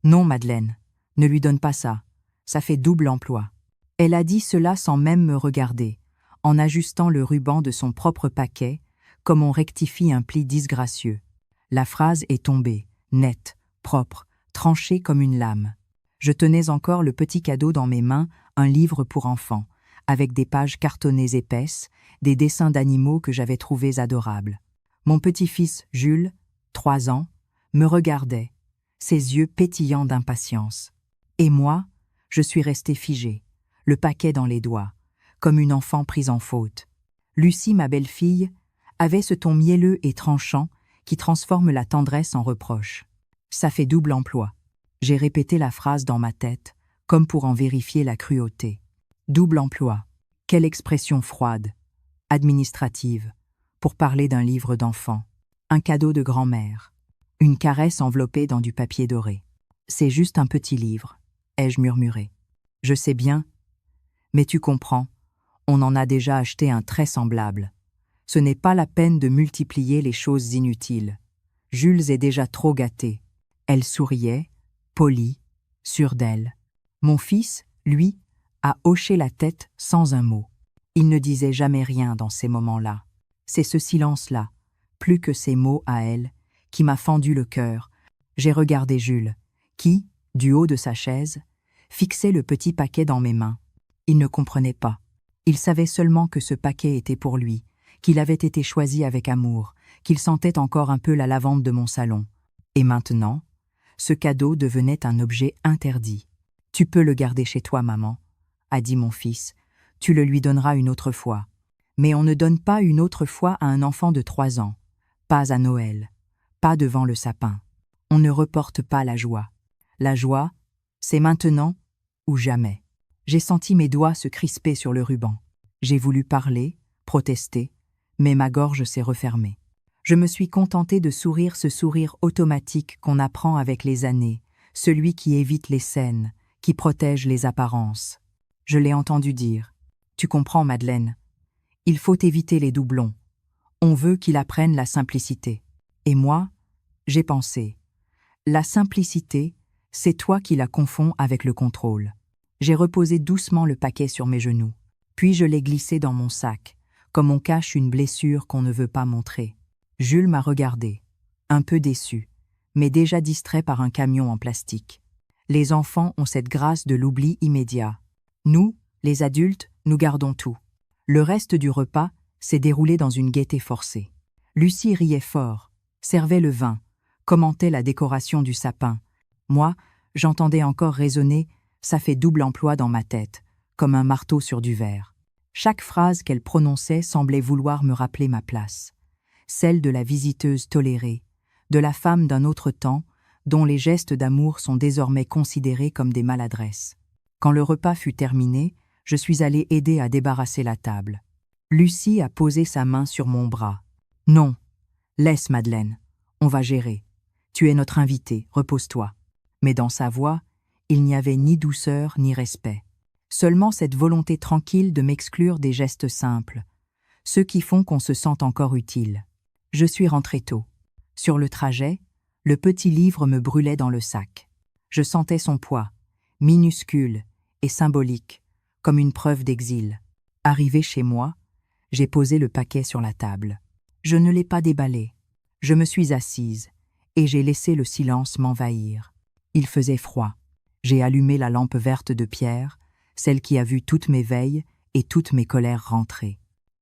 Non, Madeleine, ne lui donne pas ça. Ça fait double emploi. Elle a dit cela sans même me regarder, en ajustant le ruban de son propre paquet, comme on rectifie un pli disgracieux. La phrase est tombée, nette, propre, tranchée comme une lame. Je tenais encore le petit cadeau dans mes mains, un livre pour enfants, avec des pages cartonnées épaisses, des dessins d'animaux que j'avais trouvés adorables. Mon petit-fils, Jules, 3 ans, me regardait, ses yeux pétillants d'impatience. Et moi, je suis restée figée, le paquet dans les doigts, comme une enfant prise en faute. Lucie, ma belle-fille, avait ce ton mielleux et tranchant qui transforme la tendresse en reproche. Ça fait double emploi. J'ai répété la phrase dans ma tête, comme pour en vérifier la cruauté. Double emploi. Quelle expression froide, administrative, pour parler d'un livre d'enfant, un cadeau de grand-mère, une caresse enveloppée dans du papier doré. C'est juste un petit livre, ai-je murmuré. Je sais bien, mais tu comprends, on en a déjà acheté un très semblable. Ce n'est pas la peine de multiplier les choses inutiles. Jules est déjà trop gâté. Elle souriait, polie, sûre d'elle. Mon fils, lui, a hoché la tête sans un mot. Il ne disait jamais rien dans ces moments-là. C'est ce silence-là, plus que ces mots à elle, qui m'a fendu le cœur. J'ai regardé Jules, qui, du haut de sa chaise, fixait le petit paquet dans mes mains. Il ne comprenait pas. Il savait seulement que ce paquet était pour lui, qu'il avait été choisi avec amour, qu'il sentait encore un peu la lavande de mon salon. Et maintenant, ce cadeau devenait un objet interdit. « Tu peux le garder chez toi, maman, » a dit mon fils. « Tu le lui donneras une autre fois. » Mais on ne donne pas une autre fois à un enfant de 3 ans. Pas à Noël, pas devant le sapin. On ne reporte pas la joie. La joie, c'est maintenant ou jamais. J'ai senti mes doigts se crisper sur le ruban. J'ai voulu parler, protester, mais ma gorge s'est refermée. Je me suis contentée de sourire ce sourire automatique qu'on apprend avec les années, celui qui évite les scènes, qui protège les apparences. Je l'ai entendu dire. « Tu comprends, Madeleine, il faut éviter les doublons. On veut qu'il apprenne la simplicité. » Et moi, j'ai pensé. La simplicité, c'est toi qui la confonds avec le contrôle. J'ai reposé doucement le paquet sur mes genoux, puis je l'ai glissé dans mon sac, comme on cache une blessure qu'on ne veut pas montrer. Jules m'a regardé, un peu déçu, mais déjà distrait par un camion en plastique. Les enfants ont cette grâce de l'oubli immédiat. Nous, les adultes, nous gardons tout. Le reste du repas s'est déroulé dans une gaieté forcée. Lucie riait fort, servait le vin, commentait la décoration du sapin. Moi, j'entendais encore résonner « ça fait double emploi » dans ma tête, comme un marteau sur du verre. Chaque phrase qu'elle prononçait semblait vouloir me rappeler ma place, celle de la visiteuse tolérée, de la femme d'un autre temps, dont les gestes d'amour sont désormais considérés comme des maladresses. Quand le repas fut terminé, je suis allée aider à débarrasser la table. Lucie a posé sa main sur mon bras. « Non, laisse Madeleine, on va gérer. Tu es notre invitée, repose-toi. » Mais dans sa voix, il n'y avait ni douceur ni respect. Seulement cette volonté tranquille de m'exclure des gestes simples, ceux qui font qu'on se sent encore utile. Je suis rentrée tôt. Sur le trajet, le petit livre me brûlait dans le sac. Je sentais son poids, minuscule et symbolique, comme une preuve d'exil. Arrivée chez moi, j'ai posé le paquet sur la table. Je ne l'ai pas déballé. Je me suis assise et j'ai laissé le silence m'envahir. Il faisait froid. J'ai allumé la lampe verte de pierre, celle qui a vu toutes mes veilles et toutes mes colères rentrer.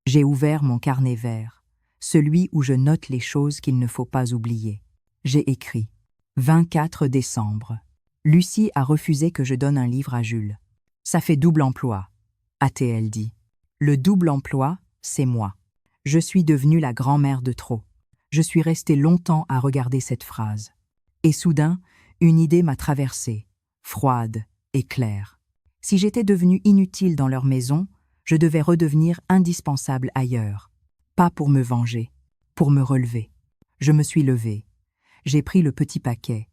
J'ai ouvert mon carnet vert, celui où je note les choses qu'il ne faut pas oublier. J'ai écrit « 24 décembre. Lucie a refusé que je donne un livre à Jules. Ça fait double emploi, a-t-elle dit. Le double emploi, c'est moi. Je suis devenue la grand-mère de trop. Je suis restée longtemps à regarder cette phrase. Et soudain, une idée m'a traversée, froide et claire. Si j'étais devenue inutile dans leur maison, je devais redevenir indispensable ailleurs. Pas pour me venger, pour me relever. Je me suis levée. J'ai pris le petit paquet.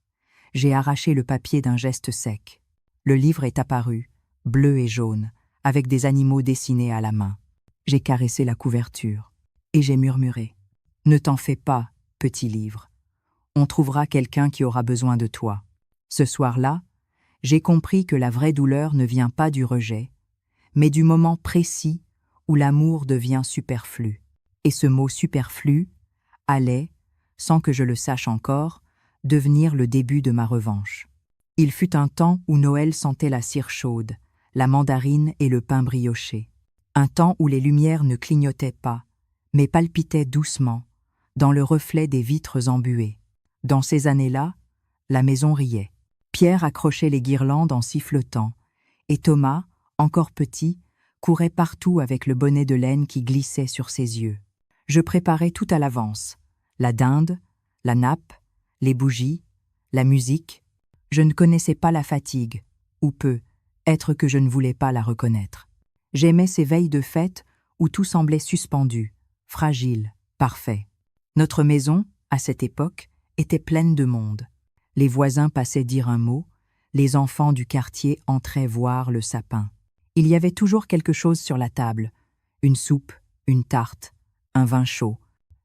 J'ai arraché le papier d'un geste sec. Le livre est apparu, bleu et jaune, avec des animaux dessinés à la main. J'ai caressé la couverture. Et j'ai murmuré. « Ne t'en fais pas, petit livre. On trouvera quelqu'un qui aura besoin de toi. » Ce soir-là, j'ai compris que la vraie douleur ne vient pas du rejet, mais du moment précis où l'amour devient superflu. Et ce mot superflu allait, sans que je le sache encore, devenir le début de ma revanche. Il fut un temps où Noël sentait la cire chaude, la mandarine et le pain brioché. Un temps où les lumières ne clignotaient pas, mais palpitaient doucement, dans le reflet des vitres embuées. Dans ces années-là, la maison riait. Pierre accrochait les guirlandes en sifflotant, et Thomas, encore petit, courait partout avec le bonnet de laine qui glissait sur ses yeux. Je préparais tout à l'avance, la dinde, la nappe, les bougies, la musique. Je ne connaissais pas la fatigue, ou peu, être que je ne voulais pas la reconnaître. J'aimais ces veilles de fête où tout semblait suspendu, fragile, parfait. Notre maison, à cette époque, était pleine de monde. Les voisins passaient dire un mot, les enfants du quartier entraient voir le sapin. Il y avait toujours quelque chose sur la table, une soupe, une tarte, un vin chaud.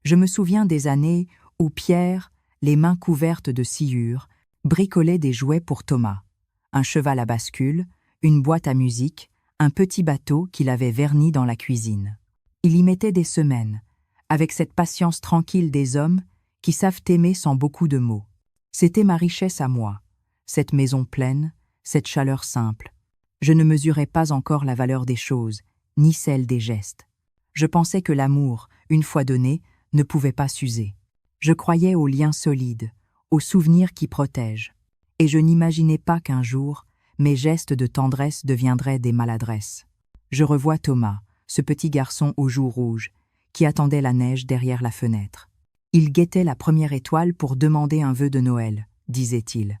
Je me souviens des années où Pierre, les mains couvertes de sciure, bricolait des jouets pour Thomas. Un cheval à bascule, une boîte à musique, un petit bateau qu'il avait verni dans la cuisine. Il y mettait des semaines, avec cette patience tranquille des hommes qui savent aimer sans beaucoup de mots. C'était ma richesse à moi, cette maison pleine, cette chaleur simple. Je ne mesurais pas encore la valeur des choses, ni celle des gestes. Je pensais que l'amour, une fois donné, ne pouvait pas s'user. Je croyais aux liens solides, aux souvenirs qui protègent. Et je n'imaginais pas qu'un jour, mes gestes de tendresse deviendraient des maladresses. Je revois Thomas, ce petit garçon aux joues rouges, qui attendait la neige derrière la fenêtre. Il guettait la première étoile pour demander un vœu de Noël, disait-il.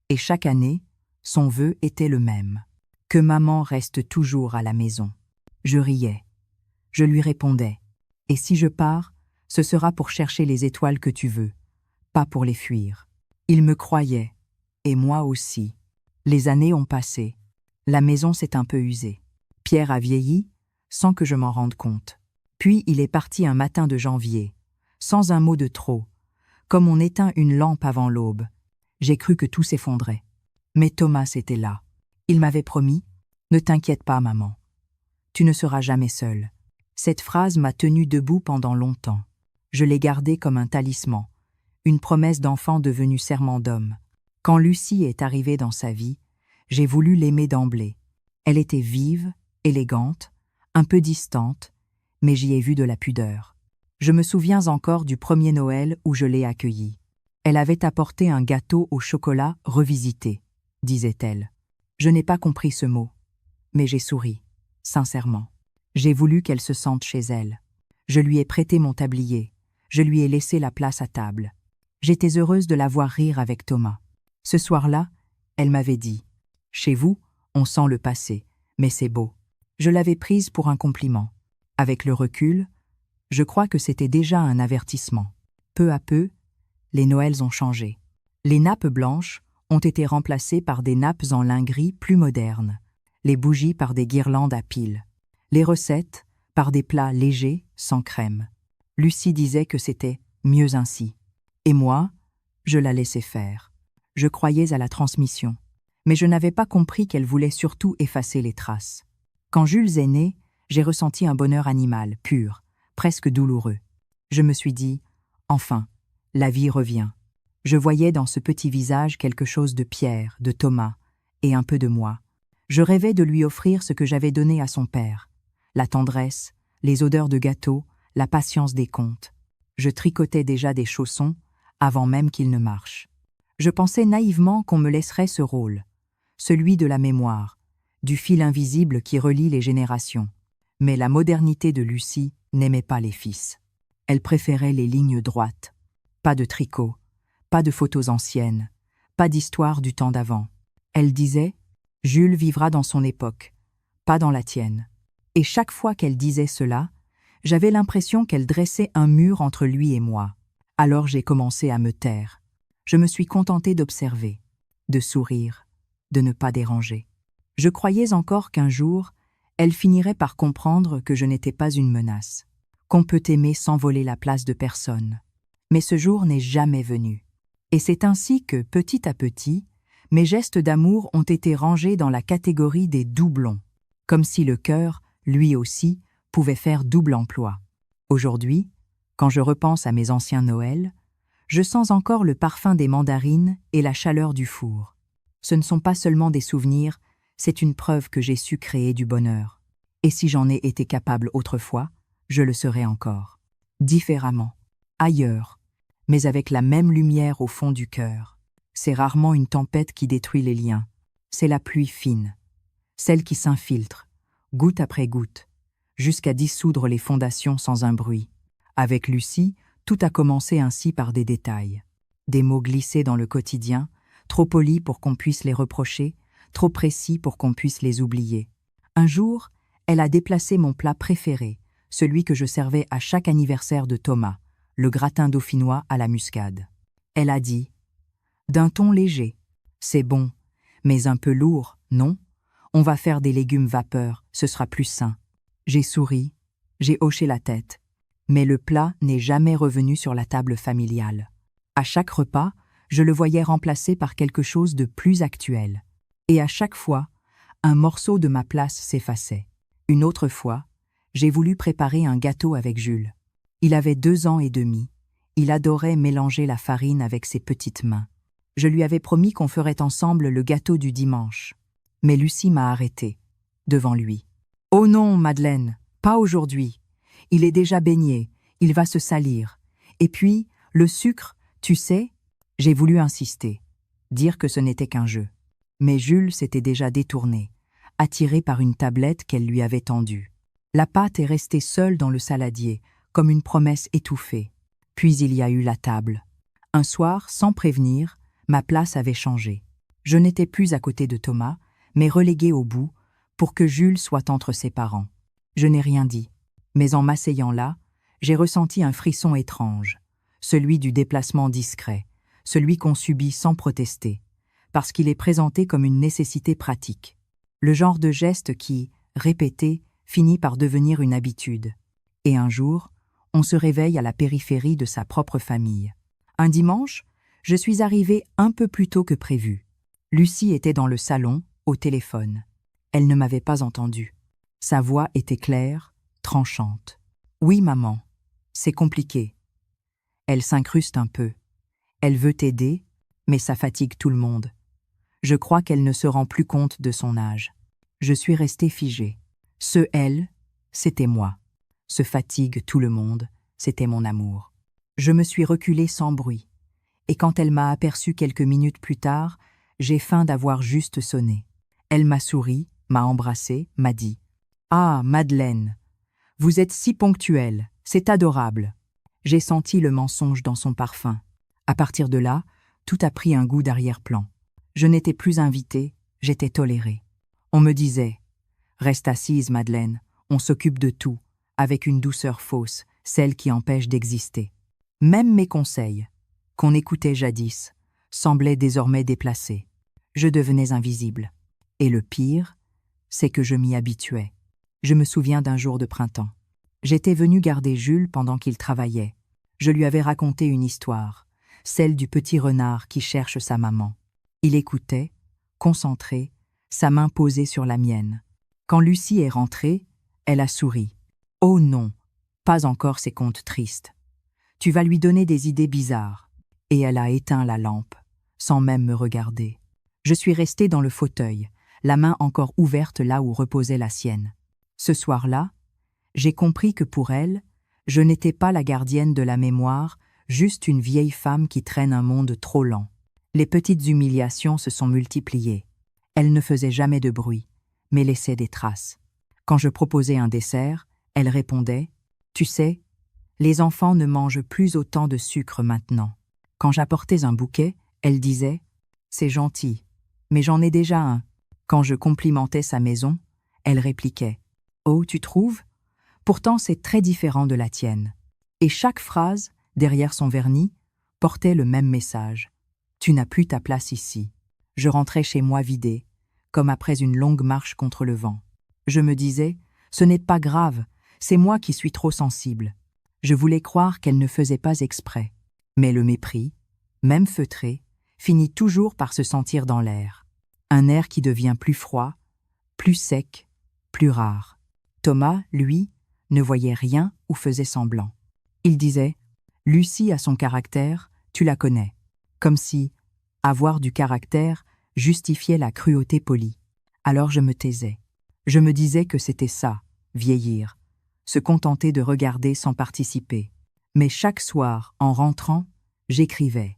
Et chaque année, son vœu était le même. Que maman reste toujours à la maison. Je riais. Je lui répondais. Et si je pars, ce sera pour chercher les étoiles que tu veux, pas pour les fuir. Il me croyait, et moi aussi. Les années ont passé. La maison s'est un peu usée. Pierre a vieilli, sans que je m'en rende compte. Puis il est parti un matin de janvier, sans un mot de trop, comme on éteint une lampe avant l'aube. J'ai cru que tout s'effondrait. Mais Thomas était là. Il m'avait promis « Ne t'inquiète pas, maman. Tu ne seras jamais seule. » Cette phrase m'a tenue debout pendant longtemps. Je l'ai gardée comme un talisman, une promesse d'enfant devenue serment d'homme. Quand Lucie est arrivée dans sa vie, j'ai voulu l'aimer d'emblée. Elle était vive, élégante, un peu distante, mais j'y ai vu de la pudeur. Je me souviens encore du premier Noël où je l'ai accueillie. Elle avait apporté un gâteau au chocolat revisité, disait-elle. Je n'ai pas compris ce mot, mais j'ai souri, sincèrement. J'ai voulu qu'elle se sente chez elle. Je lui ai prêté mon tablier, je lui ai laissé la place à table. J'étais heureuse de la voir rire avec Thomas. Ce soir-là, elle m'avait dit « Chez vous, on sent le passé, mais c'est beau. » Je l'avais prise pour un compliment. Avec le recul, je crois que c'était déjà un avertissement. Peu à peu, les Noëls ont changé. Les nappes blanches ont été remplacées par des nappes en lin gris plus modernes, les bougies par des guirlandes à piles, les recettes par des plats légers sans crème. Lucie disait que c'était mieux ainsi. Et moi, je la laissais faire. Je croyais à la transmission, mais je n'avais pas compris qu'elle voulait surtout effacer les traces. Quand Jules est né, j'ai ressenti un bonheur animal, pur, presque douloureux. Je me suis dit, enfin, la vie revient. Je voyais dans ce petit visage quelque chose de Pierre, de Thomas, et un peu de moi. Je rêvais de lui offrir ce que j'avais donné à son père. La tendresse, les odeurs de gâteau, la patience des contes. Je tricotais déjà des chaussons, avant même qu'ils ne marchent. Je pensais naïvement qu'on me laisserait ce rôle, celui de la mémoire, du fil invisible qui relie les générations. Mais la modernité de Lucie n'aimait pas les fils. Elle préférait les lignes droites. Pas de tricot, pas de photos anciennes, pas d'histoire du temps d'avant. Elle disait « Jules vivra dans son époque, pas dans la tienne ». Et chaque fois qu'elle disait cela, j'avais l'impression qu'elle dressait un mur entre lui et moi. Alors j'ai commencé à me taire. Je me suis contentée d'observer, de sourire, de ne pas déranger. Je croyais encore qu'un jour, elle finirait par comprendre que je n'étais pas une menace, qu'on peut aimer sans voler la place de personne. Mais ce jour n'est jamais venu. Et c'est ainsi que, petit à petit, Mes gestes d'amour ont été rangés dans la catégorie des doublons, comme si le cœur, lui aussi, pouvait faire double emploi. Aujourd'hui, quand je repense à mes anciens Noëls, je sens encore le parfum des mandarines et la chaleur du four. Ce ne sont pas seulement des souvenirs, c'est une preuve que j'ai su créer du bonheur. Et si j'en ai été capable autrefois, je le serai encore. Différemment, ailleurs, mais avec la même lumière au fond du cœur. C'est rarement une tempête qui détruit les liens, c'est la pluie fine, celle qui s'infiltre, goutte après goutte, jusqu'à dissoudre les fondations sans un bruit. Avec Lucie, tout a commencé ainsi par des détails. Des mots glissés dans le quotidien, trop polis pour qu'on puisse les reprocher, trop précis pour qu'on puisse les oublier. Un jour, elle a déplacé mon plat préféré, celui que je servais à chaque anniversaire de Thomas, le gratin dauphinois à la muscade. Elle a dit, d'un ton léger, « C'est bon, mais un peu lourd, non? On va faire des légumes vapeur, ce sera plus sain. » J'ai souri, j'ai hoché la tête, mais le plat n'est jamais revenu sur la table familiale. À chaque repas, je le voyais remplacé par quelque chose de plus actuel. Et à chaque fois, un morceau de ma place s'effaçait. Une autre fois, j'ai voulu préparer un gâteau avec Jules. Il avait 2 ans et demi. Il adorait mélanger la farine avec ses petites mains. Je lui avais promis qu'on ferait ensemble le gâteau du dimanche. Mais Lucie m'a arrêté, devant lui. « Oh non, Madeleine, pas aujourd'hui. Il est déjà baigné, il va se salir. Et puis, le sucre, tu sais ?» J'ai voulu insister, dire que ce n'était qu'un jeu. Mais Jules s'était déjà détourné, attiré par une tablette qu'elle lui avait tendue. La pâte est restée seule dans le saladier, comme une promesse étouffée. Puis il y a eu la table. Un soir, sans prévenir, ma place avait changé. Je n'étais plus à côté de Thomas, mais reléguée au bout, pour que Jules soit entre ses parents. Je n'ai rien dit, mais en m'asseyant là, j'ai ressenti un frisson étrange, celui du déplacement discret, celui qu'on subit sans protester, parce qu'il est présenté comme une nécessité pratique. Le genre de geste qui, répété, finit par devenir une habitude. Et un jour, on se réveille à la périphérie de sa propre famille. Un dimanche, je suis arrivée un peu plus tôt que prévu. Lucie était dans le salon, au téléphone. Elle ne m'avait pas entendue. Sa voix était claire, tranchante. « Oui, maman, c'est compliqué. » Elle s'incruste un peu. Elle veut t'aider, mais ça fatigue tout le monde. Je crois qu'elle ne se rend plus compte de son âge. Je suis restée figée. Ce « elle », c'était moi. Ce « fatigue tout le monde », c'était mon amour. Je me suis reculée sans bruit. Et quand elle m'a aperçue quelques minutes plus tard, j'ai feint d'avoir juste sonné. Elle m'a souri, m'a embrassée, m'a dit « Ah, Madeleine, vous êtes si ponctuelle, c'est adorable. » J'ai senti le mensonge dans son parfum. À partir de là, tout a pris un goût d'arrière-plan. Je n'étais plus invitée, j'étais tolérée. On me disait « Reste assise, Madeleine, on s'occupe de tout », avec une douceur fausse, celle qui empêche d'exister. Même mes conseils, qu'on écoutait jadis, semblaient désormais déplacés. Je devenais invisible. Et le pire, c'est que je m'y habituais. Je me souviens d'un jour de printemps. J'étais venue garder Jules pendant qu'il travaillait. Je lui avais raconté une histoire, celle du petit renard qui cherche sa maman. Il écoutait, concentré, sa main posée sur la mienne. Quand Lucie est rentrée, elle a souri. « Oh non, pas encore ces contes tristes. Tu vas lui donner des idées bizarres. » Et elle a éteint la lampe, sans même me regarder. Je suis restée dans le fauteuil, la main encore ouverte là où reposait la sienne. Ce soir-là, j'ai compris que pour elle, je n'étais pas la gardienne de la mémoire, juste une vieille femme qui traîne un monde trop lent. Les petites humiliations se sont multipliées. Elle ne faisait jamais de bruit, mais laissait des traces. Quand je proposais un dessert, elle répondait « Tu sais, les enfants ne mangent plus autant de sucre maintenant. » Quand j'apportais un bouquet, elle disait « C'est gentil, mais j'en ai déjà un. » Quand je complimentais sa maison, elle répliquait « Oh, tu trouves ? Pourtant c'est très différent de la tienne. » Et chaque phrase, derrière son vernis, portait le même message. « Tu n'as plus ta place ici. » Je rentrais chez moi vidée, comme après une longue marche contre le vent. Je me disais « Ce n'est pas grave, c'est moi qui suis trop sensible. » Je voulais croire qu'elle ne faisait pas exprès. Mais le mépris, même feutré, finit toujours par se sentir dans l'air. Un air qui devient plus froid, plus sec, plus rare. Thomas, lui, ne voyait rien ou faisait semblant. Il disait « Lucie a son caractère, tu la connais », comme si avoir du caractère justifiait la cruauté polie. Alors je me taisais. Je me disais que c'était ça, vieillir, se contenter de regarder sans participer. Mais chaque soir, en rentrant, j'écrivais,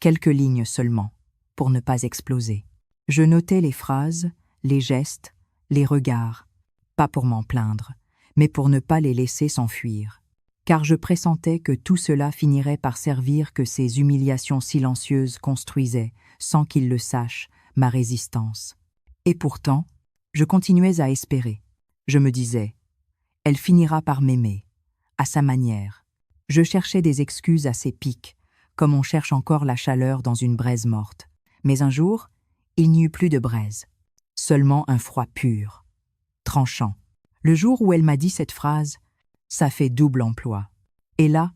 quelques lignes seulement, pour ne pas exploser. Je notais les phrases, les gestes, les regards, pas pour m'en plaindre, mais pour ne pas les laisser s'enfuir. Car je pressentais que tout cela finirait par servir que ces humiliations silencieuses construisaient, sans qu'ils le sachent, ma résistance. Et pourtant, je continuais à espérer. Je me disais, elle finira par m'aimer, à sa manière. Je cherchais des excuses à ses pics, comme on cherche encore la chaleur dans une braise morte. Mais un jour, il n'y eut plus de braise, seulement un froid pur, tranchant. Le jour où elle m'a dit cette phrase, ça fait double emploi. Et là,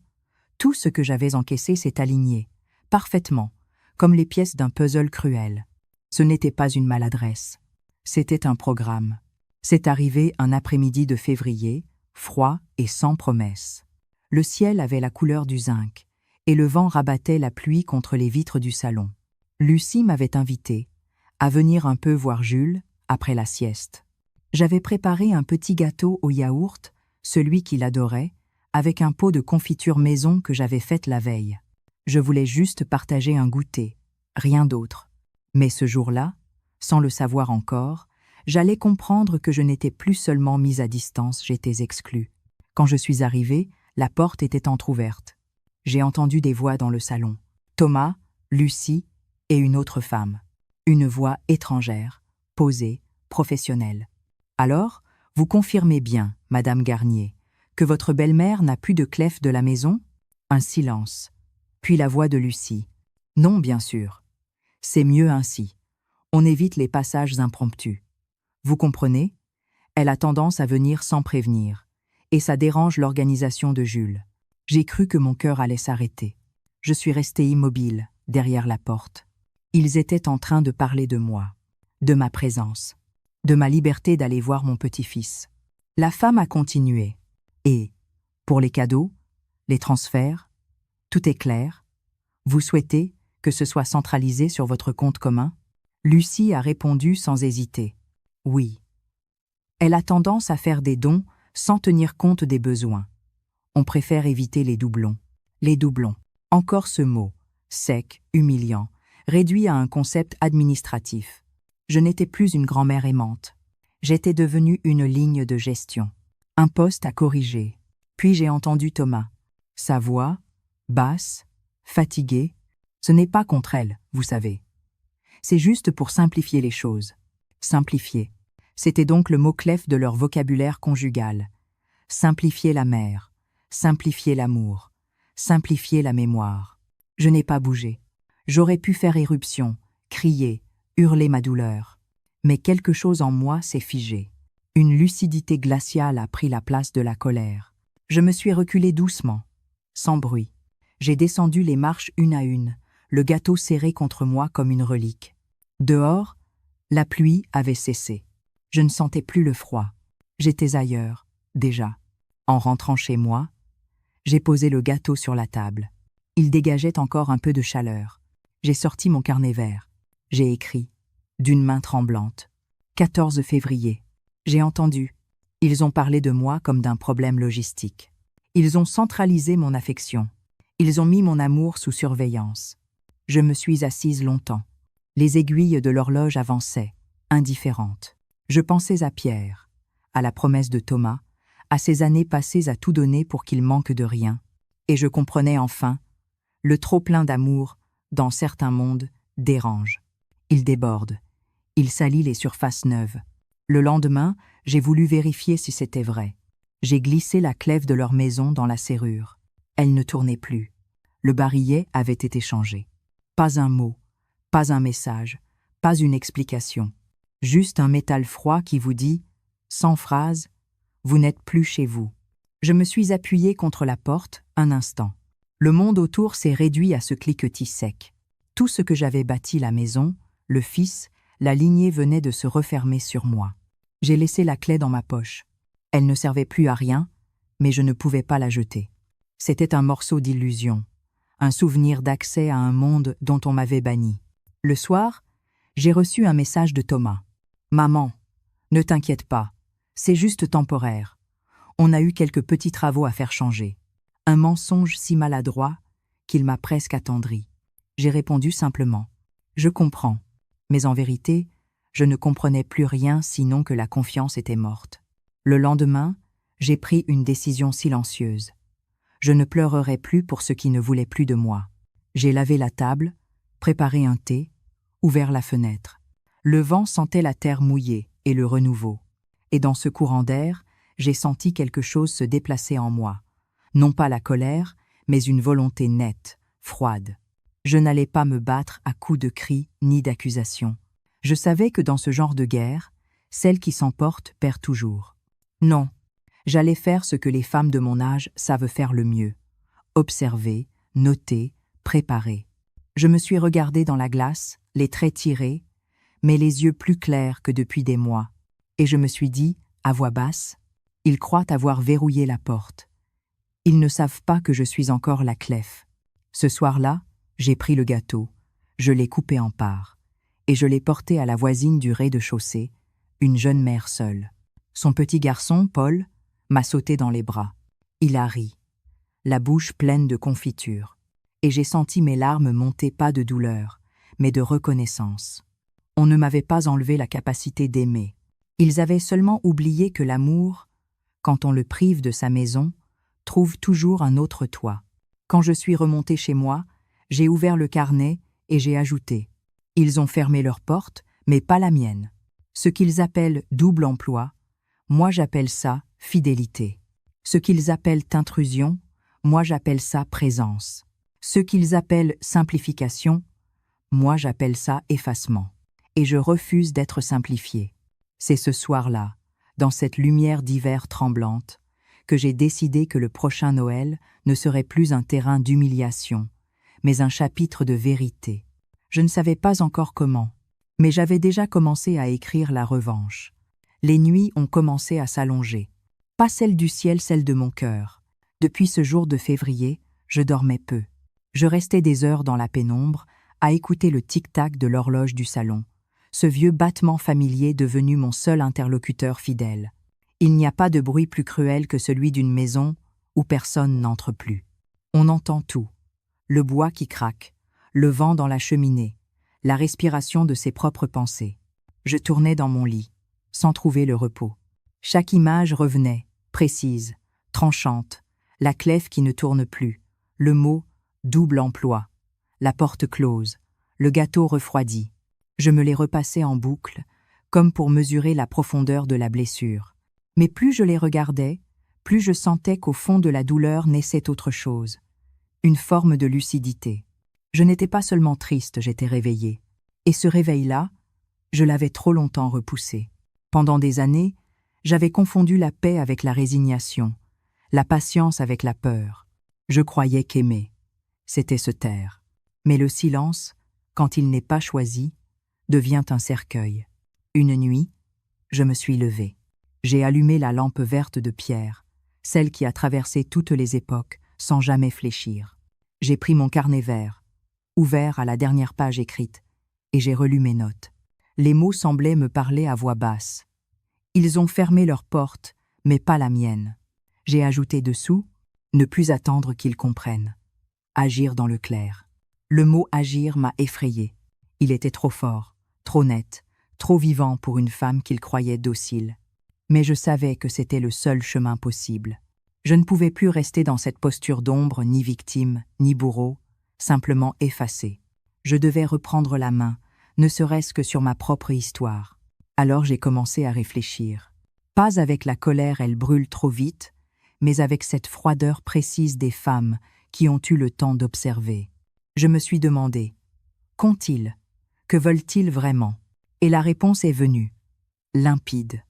tout ce que j'avais encaissé s'est aligné, parfaitement, comme les pièces d'un puzzle cruel. Ce n'était pas une maladresse, c'était un programme. C'est arrivé un après-midi de février, froid et sans promesse. Le ciel avait la couleur du zinc, et le vent rabattait la pluie contre les vitres du salon. Lucie m'avait invité à venir un peu voir Jules après la sieste. J'avais préparé un petit gâteau au yaourt, celui qu'il adorait, avec un pot de confiture maison que j'avais faite la veille. Je voulais juste partager un goûter, rien d'autre. Mais ce jour-là, sans le savoir encore, j'allais comprendre que je n'étais plus seulement mise à distance, j'étais exclue. Quand je suis arrivée, la porte était entr'ouverte. J'ai entendu des voix dans le salon. Thomas, Lucie et une autre femme. Une voix étrangère, posée, professionnelle. Alors, vous confirmez bien, Madame Garnier, que votre belle-mère n'a plus de clef de la maison? Un silence. Puis la voix de Lucie. Non, bien sûr. C'est mieux ainsi. On évite les passages impromptus. Vous comprenez? Elle a tendance à venir sans prévenir. Et ça dérange l'organisation de Jules. J'ai cru que mon cœur allait s'arrêter. Je suis restée immobile, derrière la porte. Ils étaient en train de parler de moi, de ma présence, de ma liberté d'aller voir mon petit-fils. La femme a continué. Et, pour les cadeaux, les transferts, tout est clair? Vous souhaitez que ce soit centralisé sur votre compte commun? Lucie a répondu sans hésiter. Oui. Elle a tendance à faire des dons sans tenir compte des besoins. On préfère éviter les doublons. Les doublons. Encore ce mot, sec, humiliant, réduit à un concept administratif. Je n'étais plus une grand-mère aimante. J'étais devenue une ligne de gestion. Un poste à corriger. Puis j'ai entendu Thomas. Sa voix, basse, fatiguée, ce n'est pas contre elle, vous savez. C'est juste pour simplifier les choses. Simplifier. C'était donc le mot-clef de leur vocabulaire conjugal. Simplifier la mère, simplifier l'amour, simplifier la mémoire. Je n'ai pas bougé. J'aurais pu faire éruption, crier, hurler ma douleur. Mais quelque chose en moi s'est figé. Une lucidité glaciale a pris la place de la colère. Je me suis reculée doucement, sans bruit. J'ai descendu les marches une à une, le gâteau serré contre moi comme une relique. Dehors, la pluie avait cessé. Je ne sentais plus le froid. J'étais ailleurs, déjà. En rentrant chez moi, j'ai posé le gâteau sur la table. Il dégageait encore un peu de chaleur. J'ai sorti mon carnet vert. J'ai écrit, d'une main tremblante. 14 février. J'ai entendu. Ils ont parlé de moi comme d'un problème logistique. Ils ont centralisé mon affection. Ils ont mis mon amour sous surveillance. Je me suis assise longtemps. Les aiguilles de l'horloge avançaient, indifférentes. Je pensais à Pierre, à la promesse de Thomas, à ces années passées à tout donner pour qu'il manque de rien. Et je comprenais enfin, le trop-plein d'amour, dans certains mondes, dérange. Il déborde. Il salit les surfaces neuves. Le lendemain, j'ai voulu vérifier si c'était vrai. J'ai glissé la clef de leur maison dans la serrure. Elle ne tournait plus. Le barillet avait été changé. Pas un mot, pas un message, pas une explication. Juste un métal froid qui vous dit, sans phrase, vous n'êtes plus chez vous. Je me suis appuyée contre la porte un instant. Le monde autour s'est réduit à ce cliquetis sec. Tout ce que j'avais bâti, la maison, le fils, la lignée venait de se refermer sur moi. J'ai laissé la clé dans ma poche. Elle ne servait plus à rien, mais je ne pouvais pas la jeter. C'était un morceau d'illusion, un souvenir d'accès à un monde dont on m'avait banni. Le soir, j'ai reçu un message de Thomas. « Maman, ne t'inquiète pas, c'est juste temporaire. On a eu quelques petits travaux à faire changer. » Un mensonge si maladroit qu'il m'a presque attendri. J'ai répondu simplement « Je comprends », mais en vérité, je ne comprenais plus rien sinon que la confiance était morte. Le lendemain, j'ai pris une décision silencieuse. Je ne pleurerai plus pour ceux qui ne voulaient plus de moi. J'ai lavé la table, préparé un thé, ouvert la fenêtre. Le vent sentait la terre mouillée et le renouveau. Et dans ce courant d'air, j'ai senti quelque chose se déplacer en moi. Non pas la colère, mais une volonté nette, froide. Je n'allais pas me battre à coups de cris ni d'accusations. Je savais que dans ce genre de guerre, celle qui s'emporte perd toujours. Non, j'allais faire ce que les femmes de mon âge savent faire le mieux. Observer, noter, préparer. Je me suis regardée dans la glace, les traits tirés, mais les yeux plus clairs que depuis des mois. Et je me suis dit, à voix basse, « Ils croient avoir verrouillé la porte. Ils ne savent pas que je suis encore la Clef. » Ce soir-là, j'ai pris le gâteau, je l'ai coupé en parts, et je l'ai porté à la voisine du rez-de-chaussée, une jeune mère seule. Son petit garçon, Paul, m'a sauté dans les bras. Il a ri, la bouche pleine de confiture, et j'ai senti mes larmes monter pas de douleur, mais de reconnaissance. On ne m'avait pas enlevé la capacité d'aimer. Ils avaient seulement oublié que l'amour, quand on le prive de sa maison, trouve toujours un autre toit. Quand je suis remontée chez moi, j'ai ouvert le carnet et j'ai ajouté « Ils ont fermé leur porte, mais pas la mienne. Ce qu'ils appellent double emploi, moi j'appelle ça fidélité. Ce qu'ils appellent intrusion, moi j'appelle ça présence. Ce qu'ils appellent simplification, moi j'appelle ça effacement. Et je refuse d'être simplifié. C'est ce soir-là, dans cette lumière d'hiver tremblante, que j'ai décidé que le prochain Noël ne serait plus un terrain d'humiliation, mais un chapitre de vérité. Je ne savais pas encore comment, mais j'avais déjà commencé à écrire la revanche. Les nuits ont commencé à s'allonger. Pas celles du ciel, celles de mon cœur. Depuis ce jour de février, je dormais peu. Je restais des heures dans la pénombre, à écouter le tic-tac de l'horloge du salon, ce vieux battement familier devenu mon seul interlocuteur fidèle. Il n'y a pas de bruit plus cruel que celui d'une maison où personne n'entre plus. On entend tout. Le bois qui craque, le vent dans la cheminée, la respiration de ses propres pensées. Je tournais dans mon lit, sans trouver le repos. Chaque image revenait, précise, tranchante, la clef qui ne tourne plus, le mot « double emploi », la porte close, le gâteau refroidi. Je me les repassais en boucle, comme pour mesurer la profondeur de la blessure. Mais plus je les regardais, plus je sentais qu'au fond de la douleur naissait autre chose, une forme de lucidité. Je n'étais pas seulement triste, j'étais réveillée. Et ce réveil-là, je l'avais trop longtemps repoussé. Pendant des années, j'avais confondu la paix avec la résignation, la patience avec la peur. Je croyais qu'aimer, c'était se taire. Mais le silence, quand il n'est pas choisi, devient un cercueil. Une nuit, je me suis levée. J'ai allumé la lampe verte de pierre, celle qui a traversé toutes les époques sans jamais fléchir. J'ai pris mon carnet vert, ouvert à la dernière page écrite, et j'ai relu mes notes. Les mots semblaient me parler à voix basse. Ils ont fermé leur porte, mais pas la mienne. J'ai ajouté dessous, ne plus attendre qu'ils comprennent. Agir dans le clair. Le mot agir m'a effrayé. Il était trop fort, trop net, trop vivant pour une femme qu'il croyait docile. Mais je savais que c'était le seul chemin possible. Je ne pouvais plus rester dans cette posture d'ombre, ni victime, ni bourreau, simplement effacé. Je devais reprendre la main, ne serait-ce que sur ma propre histoire. Alors j'ai commencé à réfléchir. Pas avec la colère, elle brûle trop vite, mais avec cette froideur précise des femmes qui ont eu le temps d'observer. Je me suis demandé, qu'ont-ils? Que veulent-ils vraiment? Et la réponse est venue, limpide.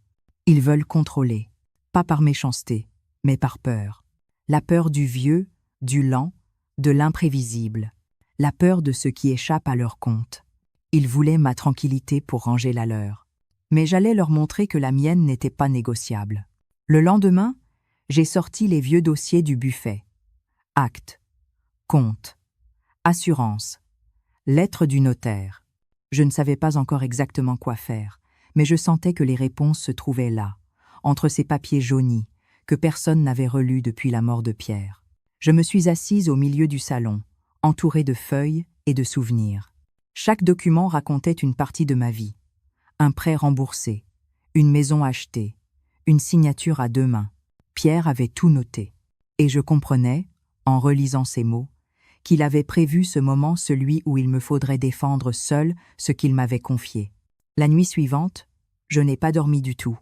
Ils veulent contrôler, pas par méchanceté, mais par peur. La peur du vieux, du lent, de l'imprévisible. la peur de ce qui échappe à leur compte. Ils voulaient ma tranquillité pour ranger la leur. Mais j'allais leur montrer que la mienne n'était pas négociable. Le lendemain, j'ai sorti les vieux dossiers du buffet. Acte, compte, assurance, lettre du notaire. Je ne savais pas encore exactement quoi faire, mais je sentais que les réponses se trouvaient là, entre ces papiers jaunis, que personne n'avait relus depuis la mort de Pierre. Je me suis assise au milieu du salon, entourée de feuilles et de souvenirs. Chaque document racontait une partie de ma vie. Un prêt remboursé, une maison achetée, une signature à 2 mains. Pierre avait tout noté. Et je comprenais, en relisant ces mots, qu'il avait prévu ce moment, celui où il me faudrait défendre seul ce qu'il m'avait confié. La nuit suivante, je n'ai pas dormi du tout.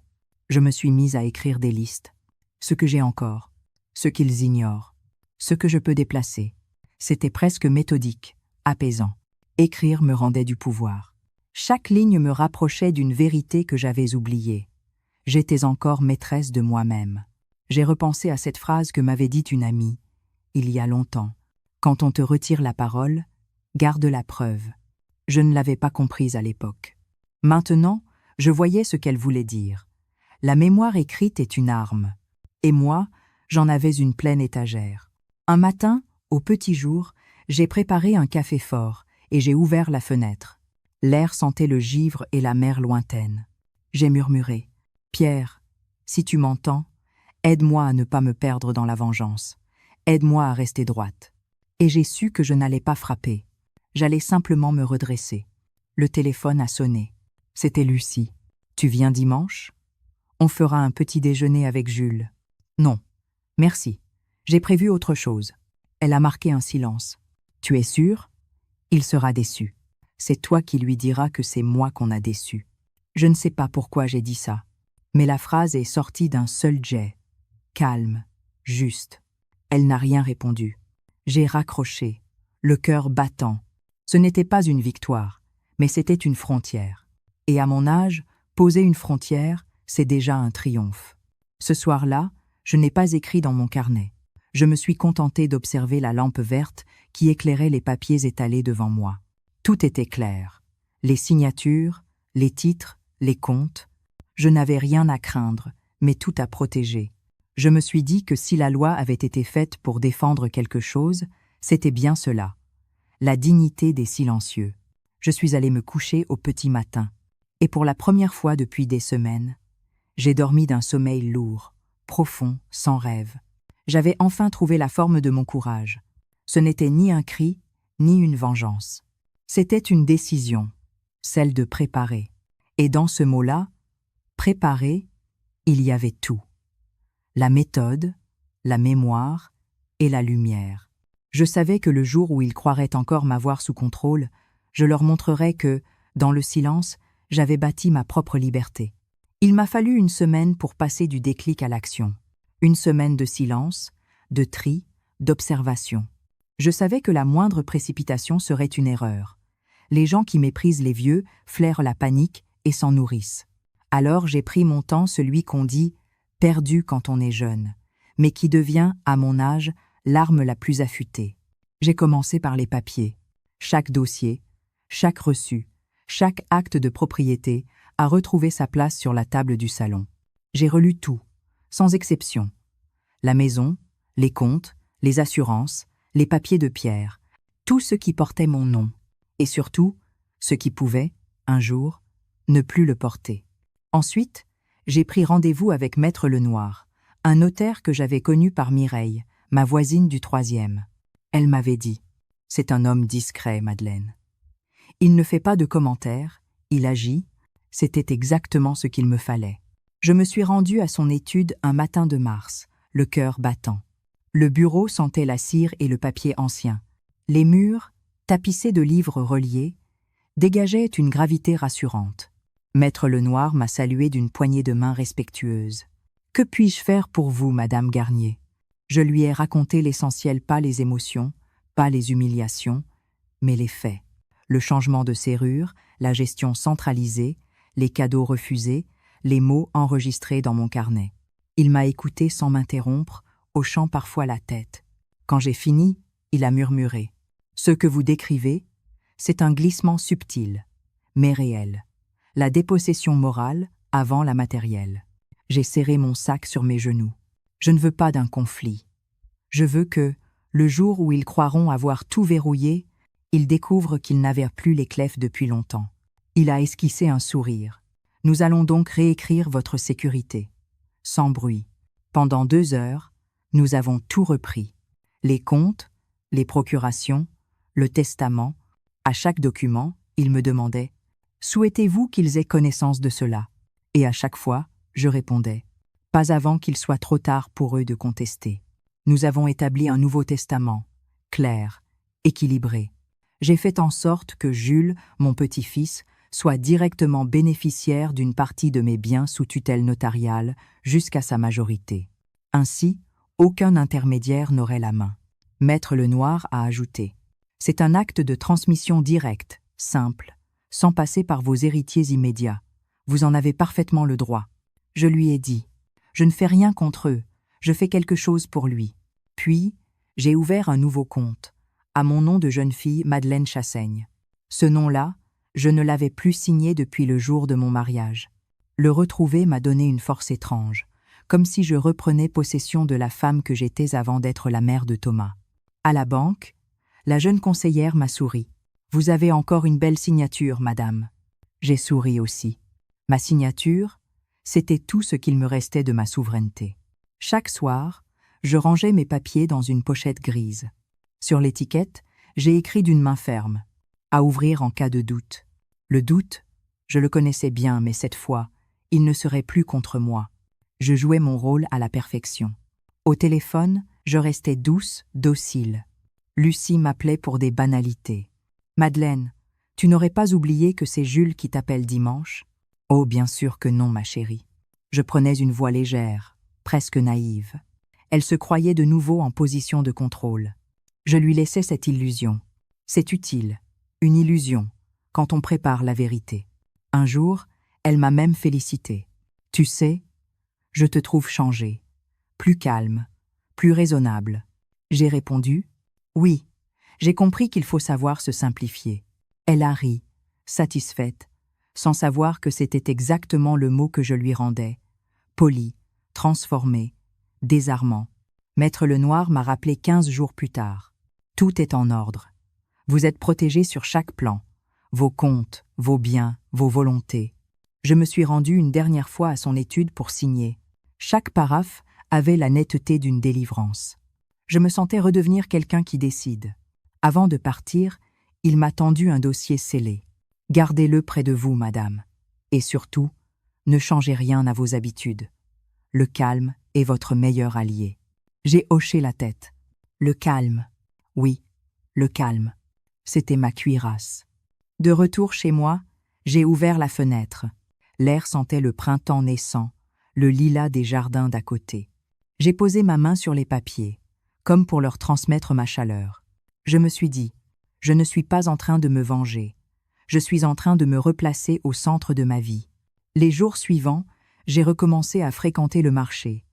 Je me suis mise à écrire des listes. Ce que j'ai encore, ce qu'ils ignorent, ce que je peux déplacer. C'était presque méthodique, apaisant. Écrire me rendait du pouvoir. Chaque ligne me rapprochait d'une vérité que j'avais oubliée. J'étais encore maîtresse de moi-même. J'ai repensé à cette phrase que m'avait dite une amie, il y a longtemps. Quand on te retire la parole, garde la preuve. Je ne l'avais pas comprise à l'époque. Maintenant, je voyais ce qu'elle voulait dire. La mémoire écrite est une arme. Et moi, j'en avais une pleine étagère. Un matin, au petit jour, j'ai préparé un café fort et j'ai ouvert la fenêtre. L'air sentait le givre et la mer lointaine. J'ai murmuré « Pierre, si tu m'entends, aide-moi à ne pas me perdre dans la vengeance. Aide-moi à rester droite. » Et j'ai su que je n'allais pas frapper. J'allais simplement me redresser. Le téléphone a sonné. C'était Lucie. « Tu viens dimanche ? On fera un petit déjeuner avec Jules. » « Non, merci. J'ai prévu autre chose. » Elle a marqué un silence. « Tu es sûr ? Il sera déçu. C'est toi qui lui diras que c'est moi qu'on a déçu. » Je ne sais pas pourquoi j'ai dit ça, mais la phrase est sortie d'un seul jet. Calme, juste. Elle n'a rien répondu. J'ai raccroché, le cœur battant. Ce n'était pas une victoire, mais c'était une frontière. Et à mon âge, poser une frontière, c'est déjà un triomphe. Ce soir-là, je n'ai pas écrit dans mon carnet. Je me suis contentée d'observer la lampe verte qui éclairait les papiers étalés devant moi. Tout était clair. Les signatures, les titres, les comptes. Je n'avais rien à craindre, mais tout à protéger. Je me suis dit que si la loi avait été faite pour défendre quelque chose, c'était bien cela. La dignité des silencieux. Je suis allée me coucher au petit matin. Et pour la première fois depuis des semaines, j'ai dormi d'un sommeil lourd, profond, sans rêve. J'avais enfin trouvé la forme de mon courage. Ce n'était ni un cri, ni une vengeance. C'était une décision, celle de préparer. Et dans ce mot-là, préparer, il y avait tout. La méthode, la mémoire et la lumière. Je savais que le jour où ils croiraient encore m'avoir sous contrôle, je leur montrerais que, dans le silence, j'avais bâti ma propre liberté. Il m'a fallu une semaine pour passer du déclic à l'action. Une semaine de silence, de tri, d'observation. Je savais que la moindre précipitation serait une erreur. Les gens qui méprisent les vieux flairent la panique et s'en nourrissent. Alors j'ai pris mon temps, celui qu'on dit « perdu quand on est jeune », mais qui devient, à mon âge, l'arme la plus affûtée. J'ai commencé par les papiers. Chaque dossier, chaque reçu, chaque acte de propriété a retrouvé sa place sur la table du salon. J'ai relu tout, sans exception. La maison, les comptes, les assurances, les papiers de Pierre, tout ce qui portait mon nom, et surtout, ce qui pouvait, un jour, ne plus le porter. Ensuite, j'ai pris rendez-vous avec Maître Lenoir, un notaire que j'avais connu par Mireille, ma voisine du 3e. Elle m'avait dit « C'est un homme discret, Madeleine. Il ne fait pas de commentaires, il agit. » C'était exactement ce qu'il me fallait. Je me suis rendue à son étude un matin de mars, le cœur battant. Le bureau sentait la cire et le papier ancien. Les murs, tapissés de livres reliés, dégageaient une gravité rassurante. Maître Lenoir m'a salué d'une poignée de main respectueuse. « Que puis-je faire pour vous, Madame Garnier ?» Je lui ai raconté l'essentiel, pas les émotions, pas les humiliations, mais les faits. Le changement de serrure, la gestion centralisée, les cadeaux refusés, les mots enregistrés dans mon carnet. Il m'a écouté sans m'interrompre, hochant parfois la tête. Quand j'ai fini, il a murmuré Ce que vous décrivez, c'est un glissement subtil, mais réel. La dépossession morale avant la matérielle. J'ai serré mon sac sur mes genoux. Je ne veux pas d'un conflit. Je veux que, le jour où ils croiront avoir tout verrouillé, ils découvrent qu'ils n'avaient plus les clefs depuis longtemps. Il a esquissé un sourire. Nous allons donc réécrire votre sécurité. Sans bruit. Pendant 2 heures, nous avons tout repris. Les comptes, les procurations, le testament. À chaque document, il me demandait « Souhaitez-vous qu'ils aient connaissance de cela ?» Et à chaque fois, je répondais « Pas avant qu'il soit trop tard pour eux de contester. » Nous avons établi un nouveau testament, clair, équilibré. J'ai fait en sorte que Jules, mon petit-fils, soit directement bénéficiaire d'une partie de mes biens sous tutelle notariale jusqu'à sa majorité. Ainsi, aucun intermédiaire n'aurait la main. Maître Lenoir a ajouté « C'est un acte de transmission directe, simple, sans passer par vos héritiers immédiats. Vous en avez parfaitement le droit. » Je lui ai dit « Je ne fais rien contre eux, je fais quelque chose pour lui. » Puis, j'ai ouvert un nouveau compte, à mon nom de jeune fille Madeleine Chassaigne. Ce nom-là, je ne l'avais plus signé depuis le jour de mon mariage. Le retrouver m'a donné une force étrange, comme si je reprenais possession de la femme que j'étais avant d'être la mère de Thomas. À la banque, la jeune conseillère m'a souri. « Vous avez encore une belle signature, madame. » J'ai souri aussi. Ma signature, c'était tout ce qu'il me restait de ma souveraineté. Chaque soir, je rangeais mes papiers dans une pochette grise. Sur l'étiquette, j'ai écrit d'une main ferme « À ouvrir en cas de doute ». Le doute, je le connaissais bien, mais cette fois, il ne serait plus contre moi. Je jouais mon rôle à la perfection. Au téléphone, je restais douce, docile. Lucie m'appelait pour des banalités. « Madeleine, tu n'aurais pas oublié que c'est Jules qui t'appelle dimanche ?» Oh, bien sûr que non, ma chérie. Je prenais une voix légère, presque naïve. Elle se croyait de nouveau en position de contrôle. Je lui laissais cette illusion. C'est utile, une illusion, quand on prépare la vérité. Un jour, elle m'a même félicité. « Tu sais, je te trouve changé, plus calme, plus raisonnable. » J'ai répondu « Oui, j'ai compris qu'il faut savoir se simplifier. » Elle a ri, satisfaite, sans savoir que c'était exactement le mot que je lui rendais. Poli, transformé, désarmant. Maître Lenoir m'a rappelé 15 jours plus tard. « Tout est en ordre. Vous êtes protégé sur chaque plan. Vos comptes, vos biens, vos volontés. » Je me suis rendu une dernière fois à son étude pour signer. Chaque paraphe avait la netteté d'une délivrance. Je me sentais redevenir quelqu'un qui décide. Avant de partir, il m'a tendu un dossier scellé. « Gardez-le près de vous, madame. Et surtout, ne changez rien à vos habitudes. Le calme est votre meilleur allié. » J'ai hoché la tête. Le calme. Oui, le calme. C'était ma cuirasse. De retour chez moi, j'ai ouvert la fenêtre. L'air sentait le printemps naissant, le lilas des jardins d'à côté. J'ai posé ma main sur les papiers, comme pour leur transmettre ma chaleur. Je me suis dit, je ne suis pas en train de me venger. Je suis en train de me replacer au centre de ma vie. Les jours suivants, j'ai recommencé à fréquenter le marché,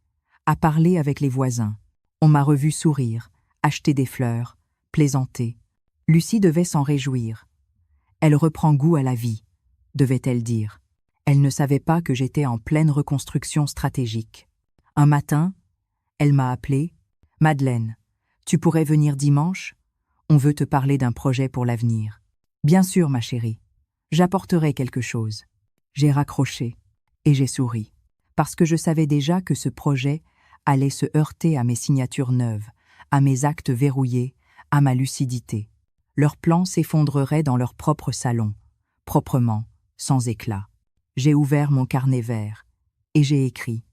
à parler avec les voisins. On m'a revu sourire, acheter des fleurs, plaisanter. Lucie devait s'en réjouir. Elle reprend goût à la vie, devait-elle dire. Elle ne savait pas que j'étais en pleine reconstruction stratégique. Un matin, elle m'a appelé. « Madeleine, tu pourrais venir dimanche ? On veut te parler d'un projet pour l'avenir. » « Bien sûr, ma chérie. J'apporterai quelque chose. » J'ai raccroché et j'ai souri, parce que je savais déjà que ce projet allait se heurter à mes signatures neuves, à mes actes verrouillés, à ma lucidité. Leurs plans s'effondreraient dans leur propre salon, proprement, sans éclat. J'ai ouvert mon carnet vert et j'ai écrit.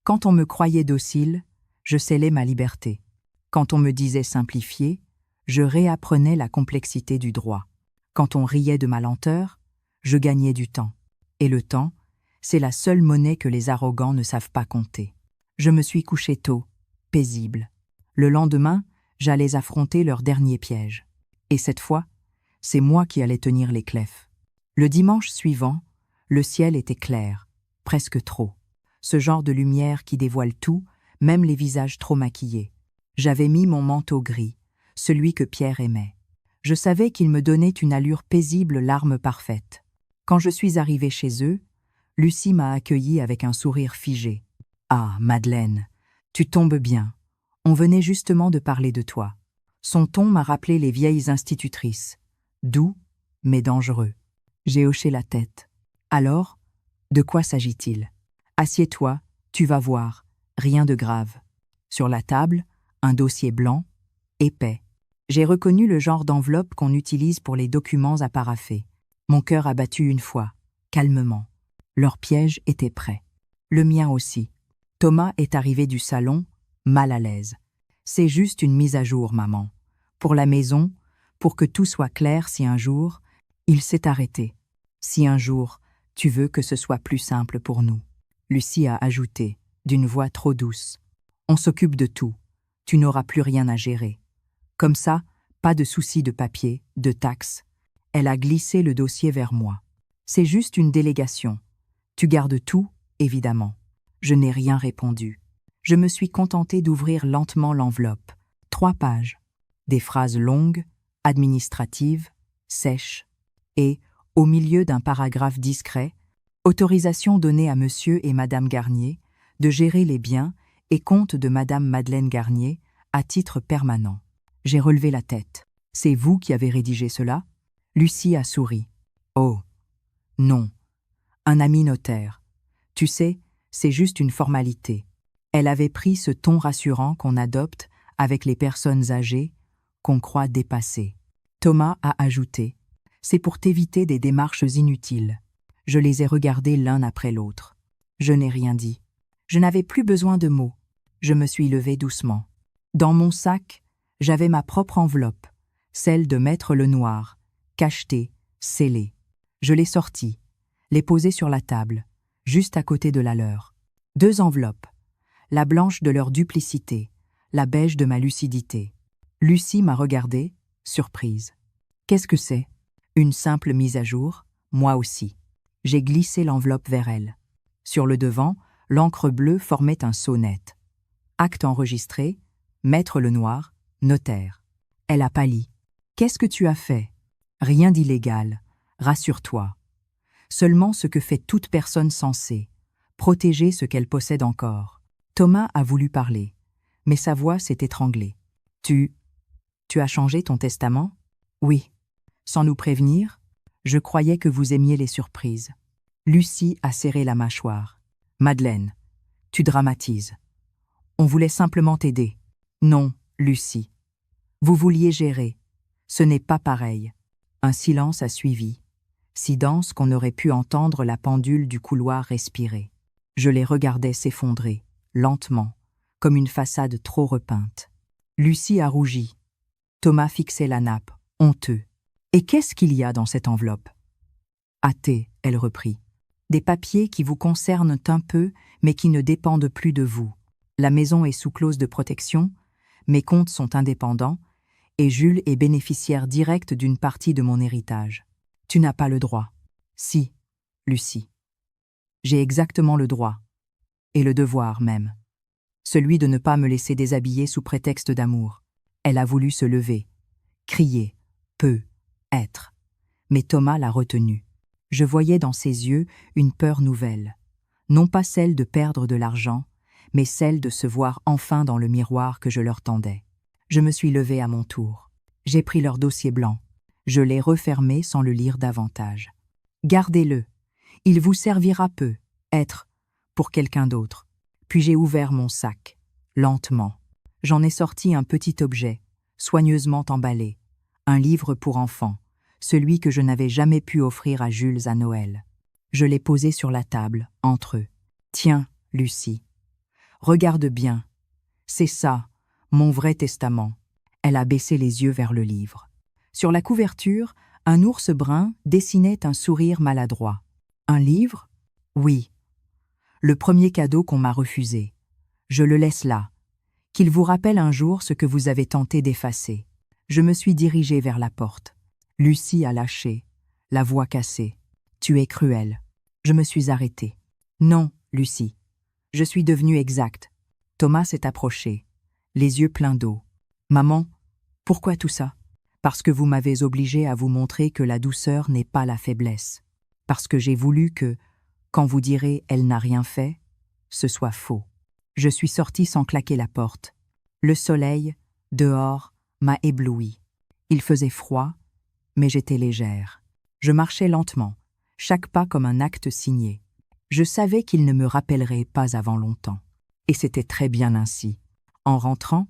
Quand on me croyait docile, je scellais ma liberté. Quand on me disait simplifié, je réapprenais la complexité du droit. Quand on riait de ma lenteur, je gagnais du temps. Et le temps, c'est la seule monnaie que les arrogants ne savent pas compter. Je me suis couché tôt, paisible. Le lendemain, j'allais affronter leur dernier piège. Et cette fois, c'est moi qui allais tenir les clefs. Le dimanche suivant, le ciel était clair, presque trop. Ce genre de lumière qui dévoile tout, même les visages trop maquillés. J'avais mis mon manteau gris, celui que Pierre aimait. Je savais qu'ils me donnaient une allure paisible, l'arme parfaite. Quand je suis arrivée chez eux, Lucie m'a accueillie avec un sourire figé. « Ah, Madeleine, tu tombes bien. On venait justement de parler de toi. » Son ton m'a rappelé les vieilles institutrices. Doux, mais dangereux. J'ai hoché la tête. « Alors, de quoi s'agit-il ? Assieds-toi, tu vas voir, rien de grave. » Sur la table, un dossier blanc, épais. J'ai reconnu le genre d'enveloppe qu'on utilise pour les documents à paraffer. Mon cœur a battu une fois, calmement. Leur piège était prêt. Le mien aussi. Thomas est arrivé du salon, mal à l'aise. « C'est juste une mise à jour, maman. Pour la maison, pour que tout soit clair si un jour… » Il s'est arrêté. « Si un jour, tu veux que ce soit plus simple pour nous. » Lucie a ajouté, d'une voix trop douce. « On s'occupe de tout. Tu n'auras plus rien à gérer. » Comme ça, pas de soucis de papier, de taxes. Elle a glissé le dossier vers moi. « C'est juste une délégation. Tu gardes tout, évidemment. » Je n'ai rien répondu. Je me suis contentée d'ouvrir lentement l'enveloppe. 3 pages. Des phrases longues, administratives, sèches. Et, au milieu d'un paragraphe discret, autorisation donnée à Monsieur et Madame Garnier de gérer les biens et comptes de Madame Madeleine Garnier à titre permanent. J'ai relevé la tête. « C'est vous qui avez rédigé cela ?» Lucie a souri. « Oh, non. Un ami notaire. Tu sais, c'est juste une formalité. » Elle avait pris ce ton rassurant qu'on adopte avec les personnes âgées, qu'on croit dépassées. Thomas a ajouté « C'est pour t'éviter des démarches inutiles. » Je les ai regardés l'un après l'autre. Je n'ai rien dit. Je n'avais plus besoin de mots. Je me suis levée doucement. Dans mon sac, j'avais ma propre enveloppe, celle de Maître Lenoir, cachetée, scellée. Je l'ai sortie, l'ai posée sur la table, juste à côté de la leur. 2 enveloppes, la blanche de leur duplicité, la beige de ma lucidité. Lucie m'a regardée, surprise. « Qu'est-ce que c'est ? » Une simple mise à jour, moi aussi. J'ai glissé l'enveloppe vers elle. Sur le devant, l'encre bleue formait un sceau net. Acte enregistré, Maître Lenoir, notaire. Elle a pâli. « Qu'est-ce que tu as fait ? » Rien d'illégal, rassure-toi. Seulement ce que fait toute personne sensée, protéger ce qu'elle possède encore. Thomas a voulu parler, mais sa voix s'est étranglée. « Tu as changé ton testament ? » ?»« Oui. Sans nous prévenir, je croyais que vous aimiez les surprises. » Lucie a serré la mâchoire. « Madeleine, tu dramatises. On voulait simplement t'aider. » »« Non, Lucie. Vous vouliez gérer. Ce n'est pas pareil. » Un silence a suivi, si dense qu'on aurait pu entendre la pendule du couloir respirer. Je les regardais s'effondrer, lentement, comme une façade trop repeinte. Lucie a rougi. Thomas fixait la nappe, honteux. « Et qu'est-ce qu'il y a dans cette enveloppe ?»« Hâtée, elle reprit. Des papiers qui vous concernent un peu, mais qui ne dépendent plus de vous. La maison est sous clause de protection, mes comptes sont indépendants, et Jules est bénéficiaire direct d'une partie de mon héritage. Tu n'as pas le droit. » « Si, Lucie. J'ai exactement le droit, et le devoir même. Celui de ne pas me laisser déshabiller sous prétexte d'amour. » Elle a voulu se lever, crier, peut être. Mais Thomas l'a retenue. Je voyais dans ses yeux une peur nouvelle. Non pas celle de perdre de l'argent, mais celle de se voir enfin dans le miroir que je leur tendais. Je me suis levée à mon tour. J'ai pris leur dossier blanc. Je l'ai refermé sans le lire davantage. « Gardez-le. Il vous servira peu, être, pour quelqu'un d'autre. » Puis j'ai ouvert mon sac, lentement. J'en ai sorti un petit objet, soigneusement emballé. Un livre pour enfants, celui que je n'avais jamais pu offrir à Jules à Noël. Je l'ai posé sur la table, entre eux. « Tiens, Lucie. Regarde bien. C'est ça, mon vrai testament. » Elle a baissé les yeux vers le livre. Sur la couverture, un ours brun dessinait un sourire maladroit. Un livre ? Oui. Le premier cadeau qu'on m'a refusé. Je le laisse là. Qu'il vous rappelle un jour ce que vous avez tenté d'effacer. Je me suis dirigée vers la porte. Lucie a lâché, la voix cassée. « Tu es cruelle. » Je me suis arrêtée. « Non, Lucie. Je suis devenue exacte. » Thomas s'est approché, les yeux pleins d'eau. « Maman, pourquoi tout ça ? Parce que vous m'avez obligé à vous montrer que la douceur n'est pas la faiblesse. Parce que j'ai voulu que, quand vous direz « elle n'a rien fait », ce soit faux. Je suis sortie sans claquer la porte. Le soleil, dehors, m'a ébloui. Il faisait froid, mais j'étais légère. Je marchais lentement, chaque pas comme un acte signé. Je savais qu'il ne me rappellerait pas avant longtemps. Et c'était très bien ainsi. En rentrant,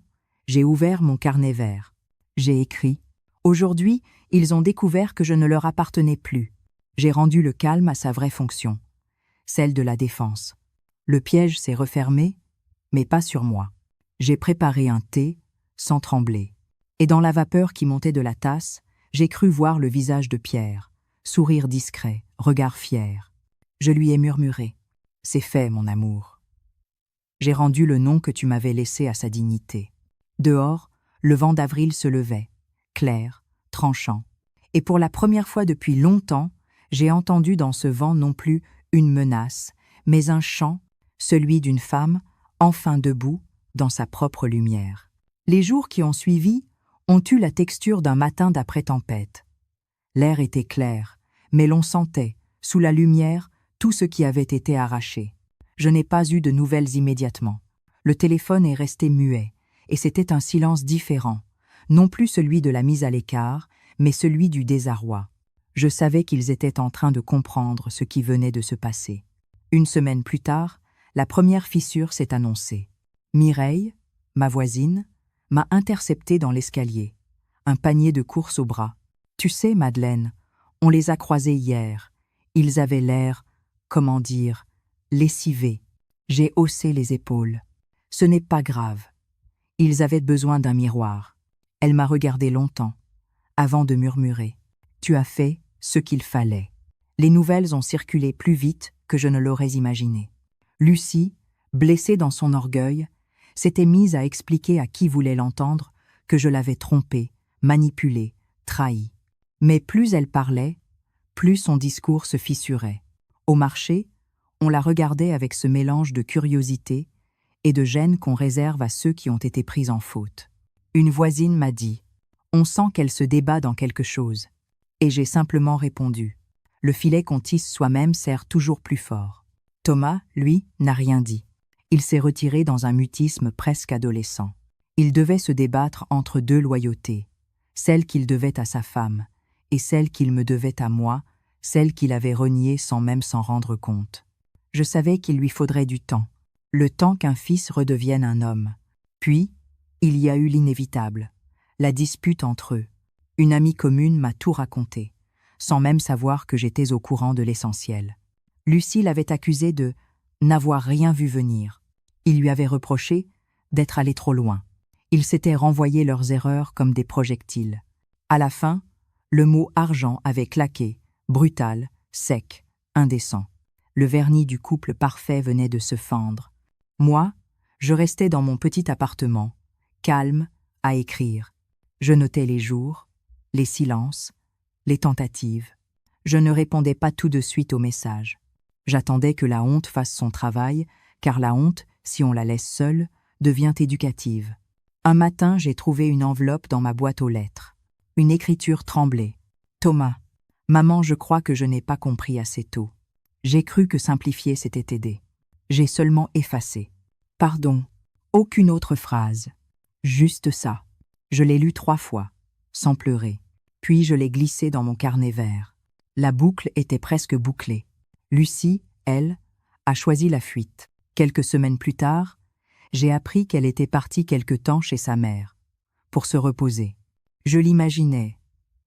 j'ai ouvert mon carnet vert. J'ai écrit. Aujourd'hui, ils ont découvert que je ne leur appartenais plus. J'ai rendu le calme à sa vraie fonction, celle de la défense. Le piège s'est refermé, mais pas sur moi. J'ai préparé un thé, sans trembler. Et dans la vapeur qui montait de la tasse, j'ai cru voir le visage de Pierre, sourire discret, regard fier. Je lui ai murmuré. « C'est fait, mon amour. » J'ai rendu le nom que tu m'avais laissé à sa dignité. Dehors, le vent d'avril se levait, clair, tranchant. Et pour la première fois depuis longtemps, j'ai entendu dans ce vent non plus une menace, mais un chant, celui d'une femme, enfin debout, dans sa propre lumière. Les jours qui ont suivi ont eu la texture d'un matin d'après-tempête. L'air était clair, mais l'on sentait, sous la lumière, tout ce qui avait été arraché. Je n'ai pas eu de nouvelles immédiatement. Le téléphone est resté muet, et c'était un silence différent, non plus celui de la mise à l'écart, mais celui du désarroi. Je savais qu'ils étaient en train de comprendre ce qui venait de se passer. Une semaine plus tard, la première fissure s'est annoncée. Mireille, ma voisine, m'a interceptée dans l'escalier, un panier de course au bras. « Tu sais, Madeleine, on les a croisés hier. Ils avaient l'air, comment dire, lessivés. » J'ai haussé les épaules. « Ce n'est pas grave. Ils avaient besoin d'un miroir. » Elle m'a regardé longtemps, avant de murmurer. « Tu as fait ce qu'il fallait. » Les nouvelles ont circulé plus vite que je ne l'aurais imaginé. Lucie, blessée dans son orgueil, s'était mise à expliquer à qui voulait l'entendre que je l'avais trompée, manipulée, trahie. Mais plus elle parlait, plus son discours se fissurait. Au marché, on la regardait avec ce mélange de curiosité et de gêne qu'on réserve à ceux qui ont été pris en faute. Une voisine m'a dit « On sent qu'elle se débat dans quelque chose ». Et j'ai simplement répondu « Le filet qu'on tisse soi-même sert toujours plus fort ». Thomas, lui, n'a rien dit. Il s'est retiré dans un mutisme presque adolescent. Il devait se débattre entre deux loyautés, celle qu'il devait à sa femme et celle qu'il me devait à moi, celle qu'il avait reniée sans même s'en rendre compte. Je savais qu'il lui faudrait du temps, le temps qu'un fils redevienne un homme. Puis, il y a eu l'inévitable, la dispute entre eux. Une amie commune m'a tout raconté, sans même savoir que j'étais au courant de l'essentiel. Lucie l'avait accusé de n'avoir rien vu venir. Il lui avait reproché d'être allé trop loin. Ils s'étaient renvoyé leurs erreurs comme des projectiles. À la fin, le mot argent avait claqué, brutal, sec, indécent. Le vernis du couple parfait venait de se fendre. Moi, je restais dans mon petit appartement, calme, à écrire. Je notais les jours, les silences, les tentatives. Je ne répondais pas tout de suite aux messages. J'attendais que la honte fasse son travail, car la honte, si on la laisse seule, devient éducative. Un matin, j'ai trouvé une enveloppe dans ma boîte aux lettres. Une écriture tremblait. « Thomas, maman, je crois que je n'ai pas compris assez tôt. J'ai cru que simplifier s'était aidé. J'ai seulement effacé. Pardon, aucune autre phrase. Juste ça. » Je l'ai lu 3 fois, sans pleurer. Puis je l'ai glissé dans mon carnet vert. La boucle était presque bouclée. Lucie, elle, a choisi la fuite. Quelques semaines plus tard, j'ai appris qu'elle était partie quelque temps chez sa mère, pour se reposer. Je l'imaginais,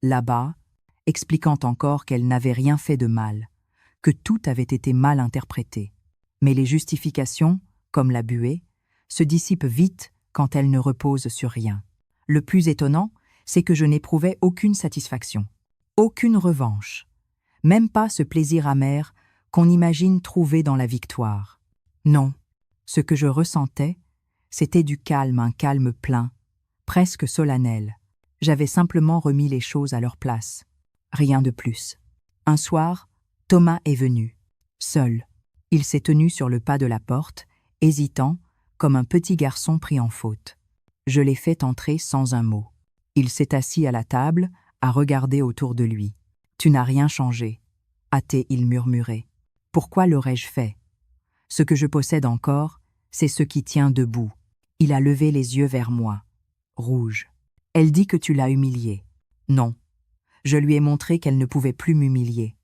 là-bas, expliquant encore qu'elle n'avait rien fait de mal, que tout avait été mal interprété. Mais les justifications, comme la buée, se dissipent vite quand elle ne repose sur rien. Le plus étonnant, c'est que je n'éprouvais aucune satisfaction, aucune revanche, même pas ce plaisir amer qu'on imagine trouver dans la victoire. Non, ce que je ressentais, c'était du calme, un calme plein, presque solennel. J'avais simplement remis les choses à leur place. Rien de plus. Un soir, Thomas est venu, seul. Il s'est tenu sur le pas de la porte, hésitant, comme un petit garçon pris en faute. Je l'ai fait entrer sans un mot. Il s'est assis à la table, à regarder autour de lui. Tu n'as rien changé. Athée, il murmurait. Pourquoi l'aurais-je fait? Ce que je possède encore, c'est ce qui tient debout. Il a levé les yeux vers moi. Rouge. Elle dit que tu l'as humiliée. Non. Je lui ai montré qu'elle ne pouvait plus m'humilier.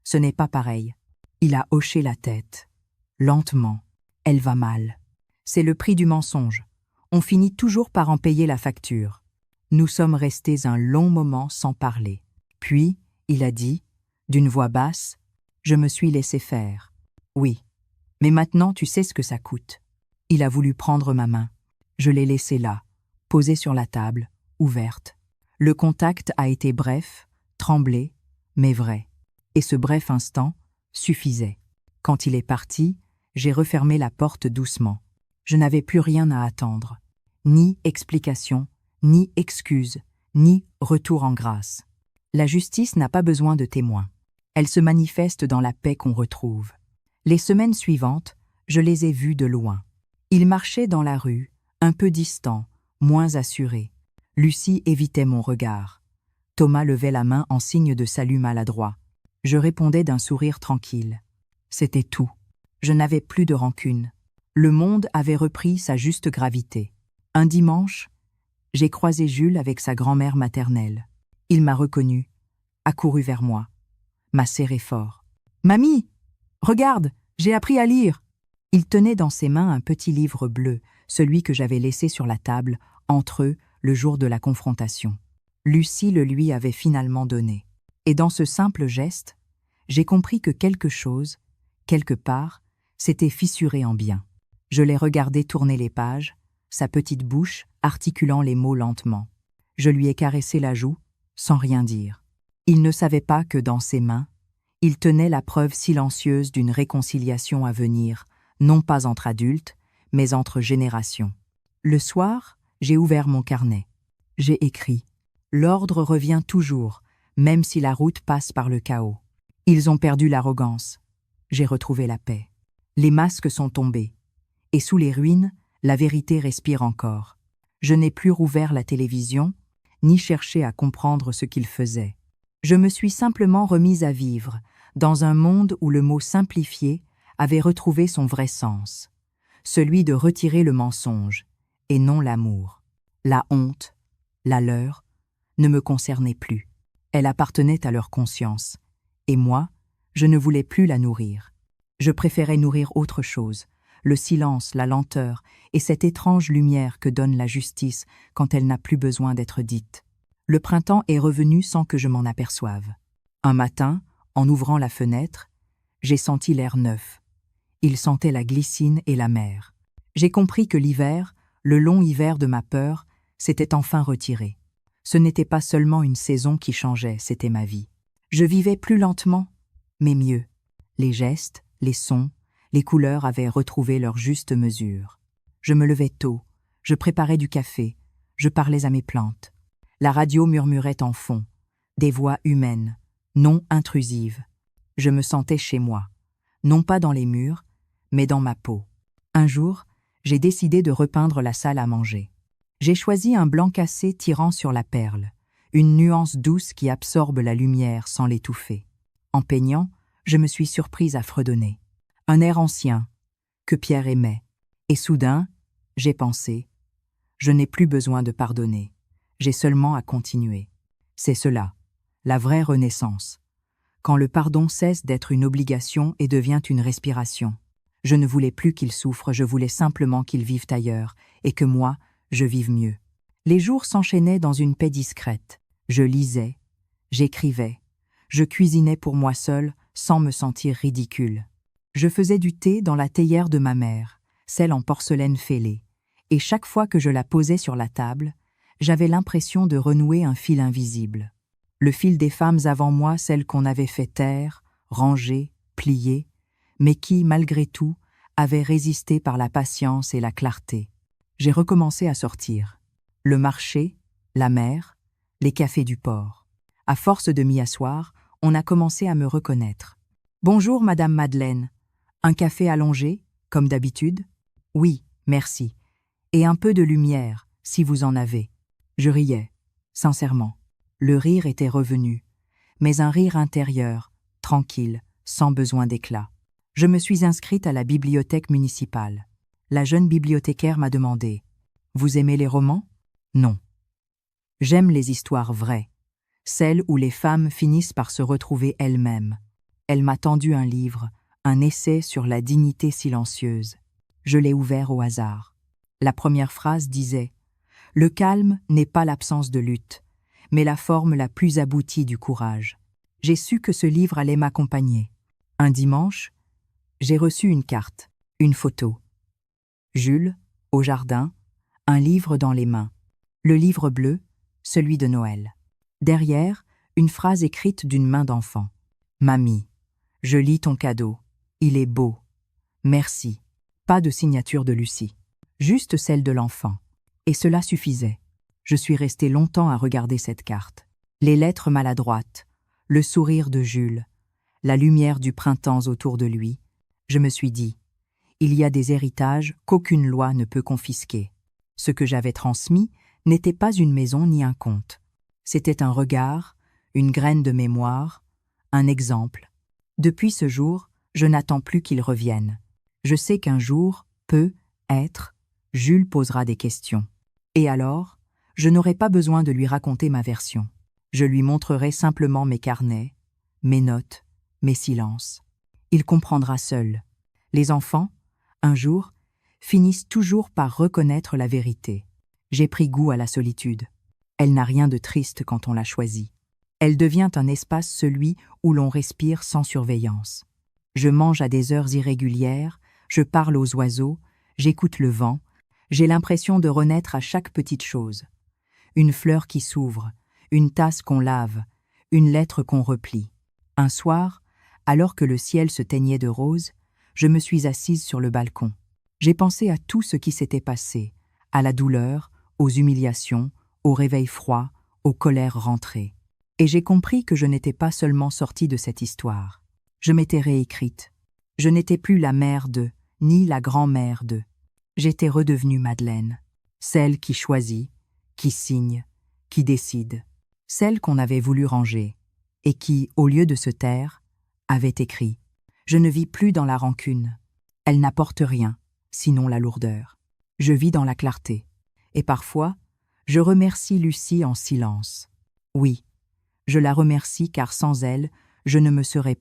Ce n'est pas pareil. Il a hoché la tête. Lentement. Elle va mal. C'est le prix du mensonge. On finit toujours par en payer la facture. Nous sommes restés un long moment sans parler. Puis, il a dit, d'une voix basse, « Je me suis laissé faire. Oui. Mais maintenant, tu sais ce que ça coûte. » Il a voulu prendre ma main. Je l'ai laissée là, posée sur la table, ouverte. Le contact a été bref, tremblé, mais vrai. Et ce bref instant suffisait. Quand il est parti, j'ai refermé la porte doucement. Je n'avais plus rien à attendre. Ni explication, ni excuse, ni retour en grâce. La justice n'a pas besoin de témoins. Elle se manifeste dans la paix qu'on retrouve. Les semaines suivantes, je les ai vus de loin. Ils marchaient dans la rue, un peu distants, moins assurés. Lucie évitait mon regard. Thomas levait la main en signe de salut maladroit. Je répondais d'un sourire tranquille. C'était tout. Je n'avais plus de rancune. Le monde avait repris sa juste gravité. Un dimanche, j'ai croisé Jules avec sa grand-mère maternelle. Il m'a reconnu, accouru vers moi, m'a serré fort. « Mamie, regarde, j'ai appris à lire !» Il tenait dans ses mains un petit livre bleu, celui que j'avais laissé sur la table, entre eux, le jour de la confrontation. Lucie le lui avait finalement donné. Et dans ce simple geste, j'ai compris que quelque chose, quelque part, s'était fissuré en bien. Je l'ai regardé tourner les pages, sa petite bouche articulant les mots lentement. Je lui ai caressé la joue, sans rien dire. Il ne savait pas que dans ses mains, il tenait la preuve silencieuse d'une réconciliation à venir, non pas entre adultes, mais entre générations. Le soir, j'ai ouvert mon carnet. J'ai écrit « L'ordre revient toujours, même si la route passe par le chaos. Ils ont perdu l'arrogance. J'ai retrouvé la paix. Les masques sont tombés. Et sous les ruines, la vérité respire encore. Je n'ai plus rouvert la télévision, ni cherché à comprendre ce qu'ils faisaient. Je me suis simplement remise à vivre, dans un monde où le mot simplifié avait retrouvé son vrai sens, celui de retirer le mensonge, et non l'amour. La honte, la leur, ne me concernait plus. Elle appartenait à leur conscience. Et moi, je ne voulais plus la nourrir. Je préférais nourrir autre chose, le silence, la lenteur et cette étrange lumière que donne la justice quand elle n'a plus besoin d'être dite. Le printemps est revenu sans que je m'en aperçoive. Un matin, en ouvrant la fenêtre, j'ai senti l'air neuf. Il sentait la glycine et la mer. J'ai compris que l'hiver, le long hiver de ma peur, s'était enfin retiré. Ce n'était pas seulement une saison qui changeait, c'était ma vie. Je vivais plus lentement, mais mieux. Les gestes, les sons, les couleurs avaient retrouvé leur juste mesure. Je me levais tôt, je préparais du café, je parlais à mes plantes. La radio murmurait en fond, des voix humaines, non intrusives. Je me sentais chez moi, non pas dans les murs, mais dans ma peau. Un jour, j'ai décidé de repeindre la salle à manger. J'ai choisi un blanc cassé tirant sur la perle, une nuance douce qui absorbe la lumière sans l'étouffer. En peignant, je me suis surprise à fredonner. Un air ancien, que Pierre aimait. Et soudain, j'ai pensé, je n'ai plus besoin de pardonner, j'ai seulement à continuer. C'est cela, la vraie renaissance. Quand le pardon cesse d'être une obligation et devient une respiration. Je ne voulais plus qu'ils souffrent, je voulais simplement qu'ils vivent ailleurs, et que moi, je vive mieux. Les jours s'enchaînaient dans une paix discrète. Je lisais, j'écrivais, je cuisinais pour moi seule sans me sentir ridicule. Je faisais du thé dans la théière de ma mère, celle en porcelaine fêlée, et chaque fois que je la posais sur la table, j'avais l'impression de renouer un fil invisible. Le fil des femmes avant moi, celles qu'on avait fait taire, ranger, plier, mais qui, malgré tout, avaient résisté par la patience et la clarté. J'ai recommencé à sortir. Le marché, la mer, les cafés du port. À force de m'y asseoir, on a commencé à me reconnaître. « Bonjour, Madame Madeleine. Un café allongé, comme d'habitude ?»« Oui, merci. Et un peu de lumière, si vous en avez. » Je riais. Sincèrement. Le rire était revenu, mais un rire intérieur, tranquille, sans besoin d'éclat. Je me suis inscrite à la bibliothèque municipale. La jeune bibliothécaire m'a demandé « Vous aimez les romans ?» Non. J'aime les histoires vraies, celles où les femmes finissent par se retrouver elles-mêmes. Elle m'a tendu un livre, un essai sur la dignité silencieuse. Je l'ai ouvert au hasard. La première phrase disait « Le calme n'est pas l'absence de lutte, mais la forme la plus aboutie du courage. » J'ai su que ce livre allait m'accompagner. Un dimanche, j'ai reçu une carte, une photo. Jules, au jardin, un livre dans les mains. Le livre bleu, celui de Noël. Derrière, une phrase écrite d'une main d'enfant. « Mamie, je lis ton cadeau. Il est beau. Merci. » Pas de signature de Lucie. Juste celle de l'enfant. Et cela suffisait. Je suis restée longtemps à regarder cette carte. Les lettres maladroites, le sourire de Jules, la lumière du printemps autour de lui. Je me suis dit, il y a des héritages qu'aucune loi ne peut confisquer. Ce que j'avais transmis n'était pas une maison ni un conte. C'était un regard, une graine de mémoire, un exemple. Depuis ce jour, je n'attends plus qu'il revienne. Je sais qu'un jour, peut-être, Jules posera des questions. Et alors, je n'aurai pas besoin de lui raconter ma version. Je lui montrerai simplement mes carnets, mes notes, mes silences. Il comprendra seul. Les enfants, un jour, finissent toujours par reconnaître la vérité. J'ai pris goût à la solitude. Elle n'a rien de triste quand on la choisit. Elle devient un espace celui où l'on respire sans surveillance. Je mange à des heures irrégulières, je parle aux oiseaux, j'écoute le vent, j'ai l'impression de renaître à chaque petite chose. Une fleur qui s'ouvre, une tasse qu'on lave, une lettre qu'on replie. Un soir, alors que le ciel se teignait de rose, je me suis assise sur le balcon. J'ai pensé à tout ce qui s'était passé, à la douleur, aux humiliations, aux réveils froids, aux colères rentrées. Et j'ai compris que je n'étais pas seulement sortie de cette histoire. Je m'étais réécrite. Je n'étais plus la mère de, ni la grand-mère de. J'étais redevenue Madeleine, celle qui choisit, qui signe, qui décide, celle qu'on avait voulu ranger, et qui, au lieu de se taire, avait écrit « Je ne vis plus dans la rancune. Elle n'apporte rien, sinon la lourdeur. Je vis dans la clarté. Et parfois, je remercie Lucie en silence. Oui, je la remercie car sans elle, je ne me serais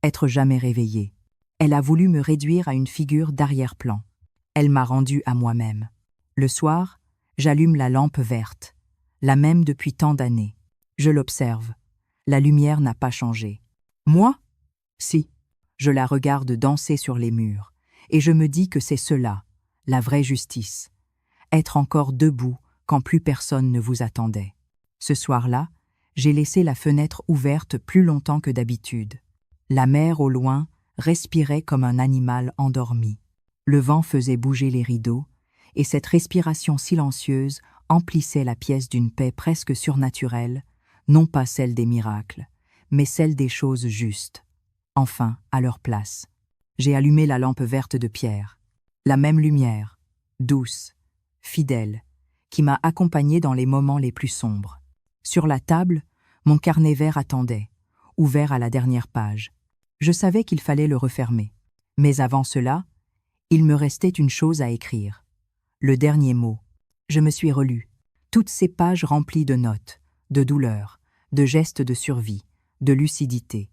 être jamais réveillée. Elle a voulu me réduire à une figure d'arrière-plan. Elle m'a rendue à moi-même. Le soir, j'allume la lampe verte, la même depuis tant d'années. Je l'observe. La lumière n'a pas changé. Moi? Si. Je la regarde danser sur les murs, et je me dis que c'est cela, la vraie justice. Être encore debout quand plus personne ne vous attendait. Ce soir-là, j'ai laissé la fenêtre ouverte plus longtemps que d'habitude. La mer au loin respirait comme un animal endormi. Le vent faisait bouger les rideaux, et cette respiration silencieuse emplissait la pièce d'une paix presque surnaturelle, non pas celle des miracles, mais celle des choses justes, enfin à leur place. J'ai allumé la lampe verte de pierre, la même lumière, douce, fidèle, qui m'a accompagnée dans les moments les plus sombres. Sur la table, mon carnet vert attendait, ouvert à la dernière page. Je savais qu'il fallait le refermer. Mais avant cela, il me restait une chose à écrire. Le dernier mot. Je me suis relue. Toutes ces pages remplies de notes, de douleurs, de gestes de survie, de lucidité.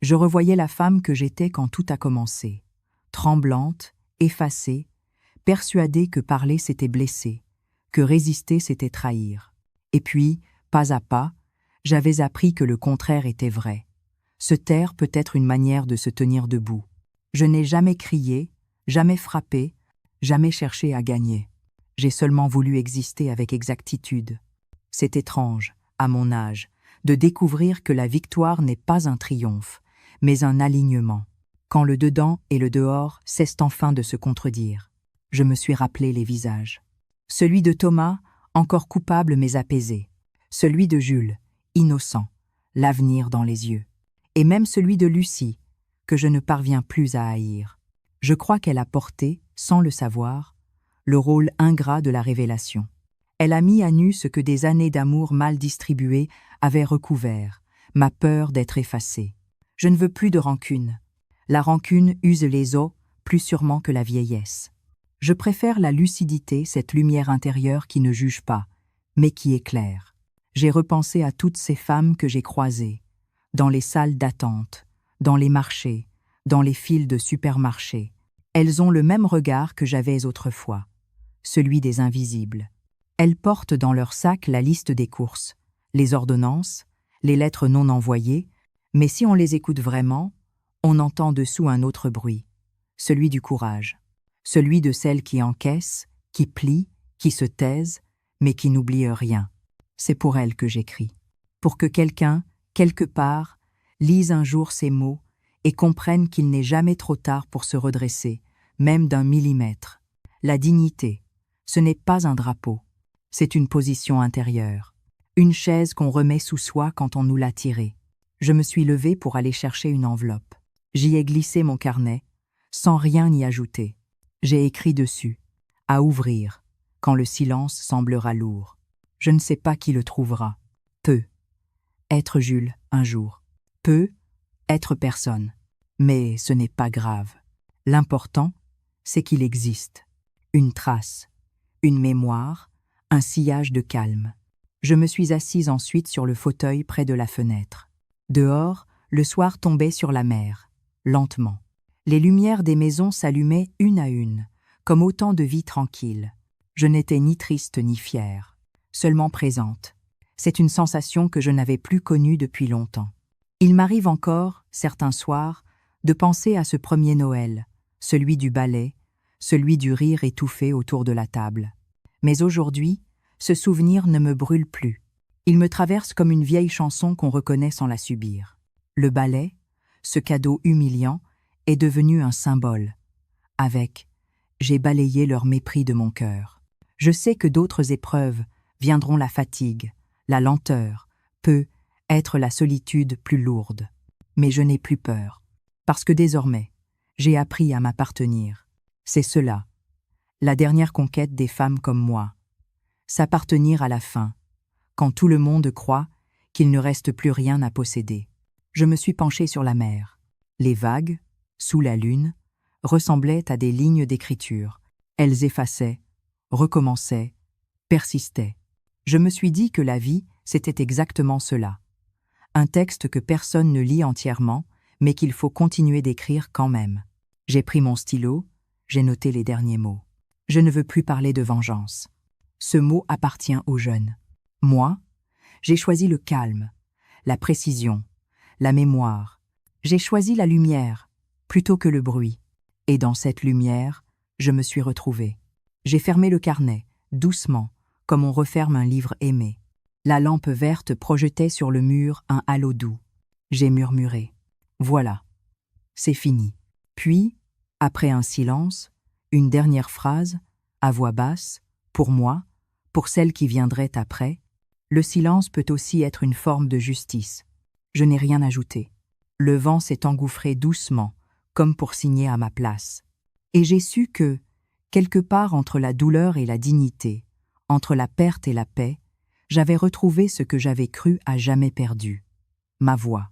Je revoyais la femme que j'étais quand tout a commencé. Tremblante, effacée, persuadée que parler c'était blesser, que résister c'était trahir. Et puis, pas à pas, j'avais appris que le contraire était vrai. Se taire peut être une manière de se tenir debout. Je n'ai jamais crié, jamais frappé, jamais cherché à gagner. J'ai seulement voulu exister avec exactitude. C'est étrange, à mon âge, de découvrir que la victoire n'est pas un triomphe, mais un alignement, quand le dedans et le dehors cessent enfin de se contredire. Je me suis rappelé les visages. Celui de Thomas, encore coupable mais apaisé. Celui de Jules, innocent, l'avenir dans les yeux. Et même celui de Lucie, que je ne parviens plus à haïr. Je crois qu'elle a porté, sans le savoir, le rôle ingrat de la révélation. Elle a mis à nu ce que des années d'amour mal distribué avaient recouvert, ma peur d'être effacée. Je ne veux plus de rancune. La rancune use les os plus sûrement que la vieillesse. Je préfère la lucidité, cette lumière intérieure qui ne juge pas, mais qui éclaire. J'ai repensé à toutes ces femmes que j'ai croisées, dans les salles d'attente, dans les marchés, dans les files de supermarchés. Elles ont le même regard que j'avais autrefois, celui des invisibles. Elles portent dans leur sac la liste des courses, les ordonnances, les lettres non envoyées, mais si on les écoute vraiment, on entend dessous un autre bruit, celui du courage, celui de celles qui encaissent, qui plient, qui se taisent, mais qui n'oublient rien. C'est pour elles que j'écris, pour que quelqu'un, quelque part, lise un jour ces mots et comprenne qu'il n'est jamais trop tard pour se redresser, même d'un millimètre. La dignité, ce n'est pas un drapeau, c'est une position intérieure, une chaise qu'on remet sous soi quand on nous l'a tirée. Je me suis levée pour aller chercher une enveloppe. J'y ai glissé mon carnet, sans rien y ajouter. J'ai écrit dessus, à ouvrir, quand le silence semblera lourd. Je ne sais pas qui le trouvera. Peut être Jules un jour. Peut être personne. Mais ce n'est pas grave. L'important, c'est qu'il existe. Une trace, une mémoire, un sillage de calme. Je me suis assise ensuite sur le fauteuil près de la fenêtre. Dehors, le soir tombait sur la mer, lentement. Les lumières des maisons s'allumaient une à une, comme autant de vies tranquilles. Je n'étais ni triste ni fière, seulement présente. C'est une sensation que je n'avais plus connue depuis longtemps. Il m'arrive encore, certains soirs, de penser à ce premier Noël, celui du ballet, celui du rire étouffé autour de la table. Mais aujourd'hui, ce souvenir ne me brûle plus. Il me traverse comme une vieille chanson qu'on reconnaît sans la subir. Le ballet, ce cadeau humiliant, est devenu un symbole. Avec « j'ai balayé leur mépris de mon cœur ». Je sais que d'autres épreuves viendront, la fatigue, la lenteur, peut être la solitude plus lourde. Mais je n'ai plus peur, parce que désormais, j'ai appris à m'appartenir. C'est cela, la dernière conquête des femmes comme moi. S'appartenir à la fin, quand tout le monde croit qu'il ne reste plus rien à posséder. Je me suis penchée sur la mer. Les vagues, sous la lune, ressemblaient à des lignes d'écriture. Elles effaçaient, recommençaient, persistaient. Je me suis dit que la vie, c'était exactement cela. Un texte que personne ne lit entièrement, mais qu'il faut continuer d'écrire quand même. J'ai pris mon stylo, j'ai noté les derniers mots. Je ne veux plus parler de vengeance. Ce mot appartient aux jeunes. Moi, j'ai choisi le calme, la précision, la mémoire. J'ai choisi la lumière, plutôt que le bruit. Et dans cette lumière, je me suis retrouvée. J'ai fermé le carnet, doucement, comme on referme un livre aimé. La lampe verte projetait sur le mur un halo doux. J'ai murmuré. Voilà, c'est fini. Puis, après un silence, une dernière phrase, à voix basse, pour moi, pour celle qui viendrait après. Le silence peut aussi être une forme de justice. Je n'ai rien ajouté. Le vent s'est engouffré doucement, comme pour signer à ma place. Et j'ai su que, quelque part entre la douleur et la dignité, entre la perte et la paix, j'avais retrouvé ce que j'avais cru à jamais perdu, ma voix.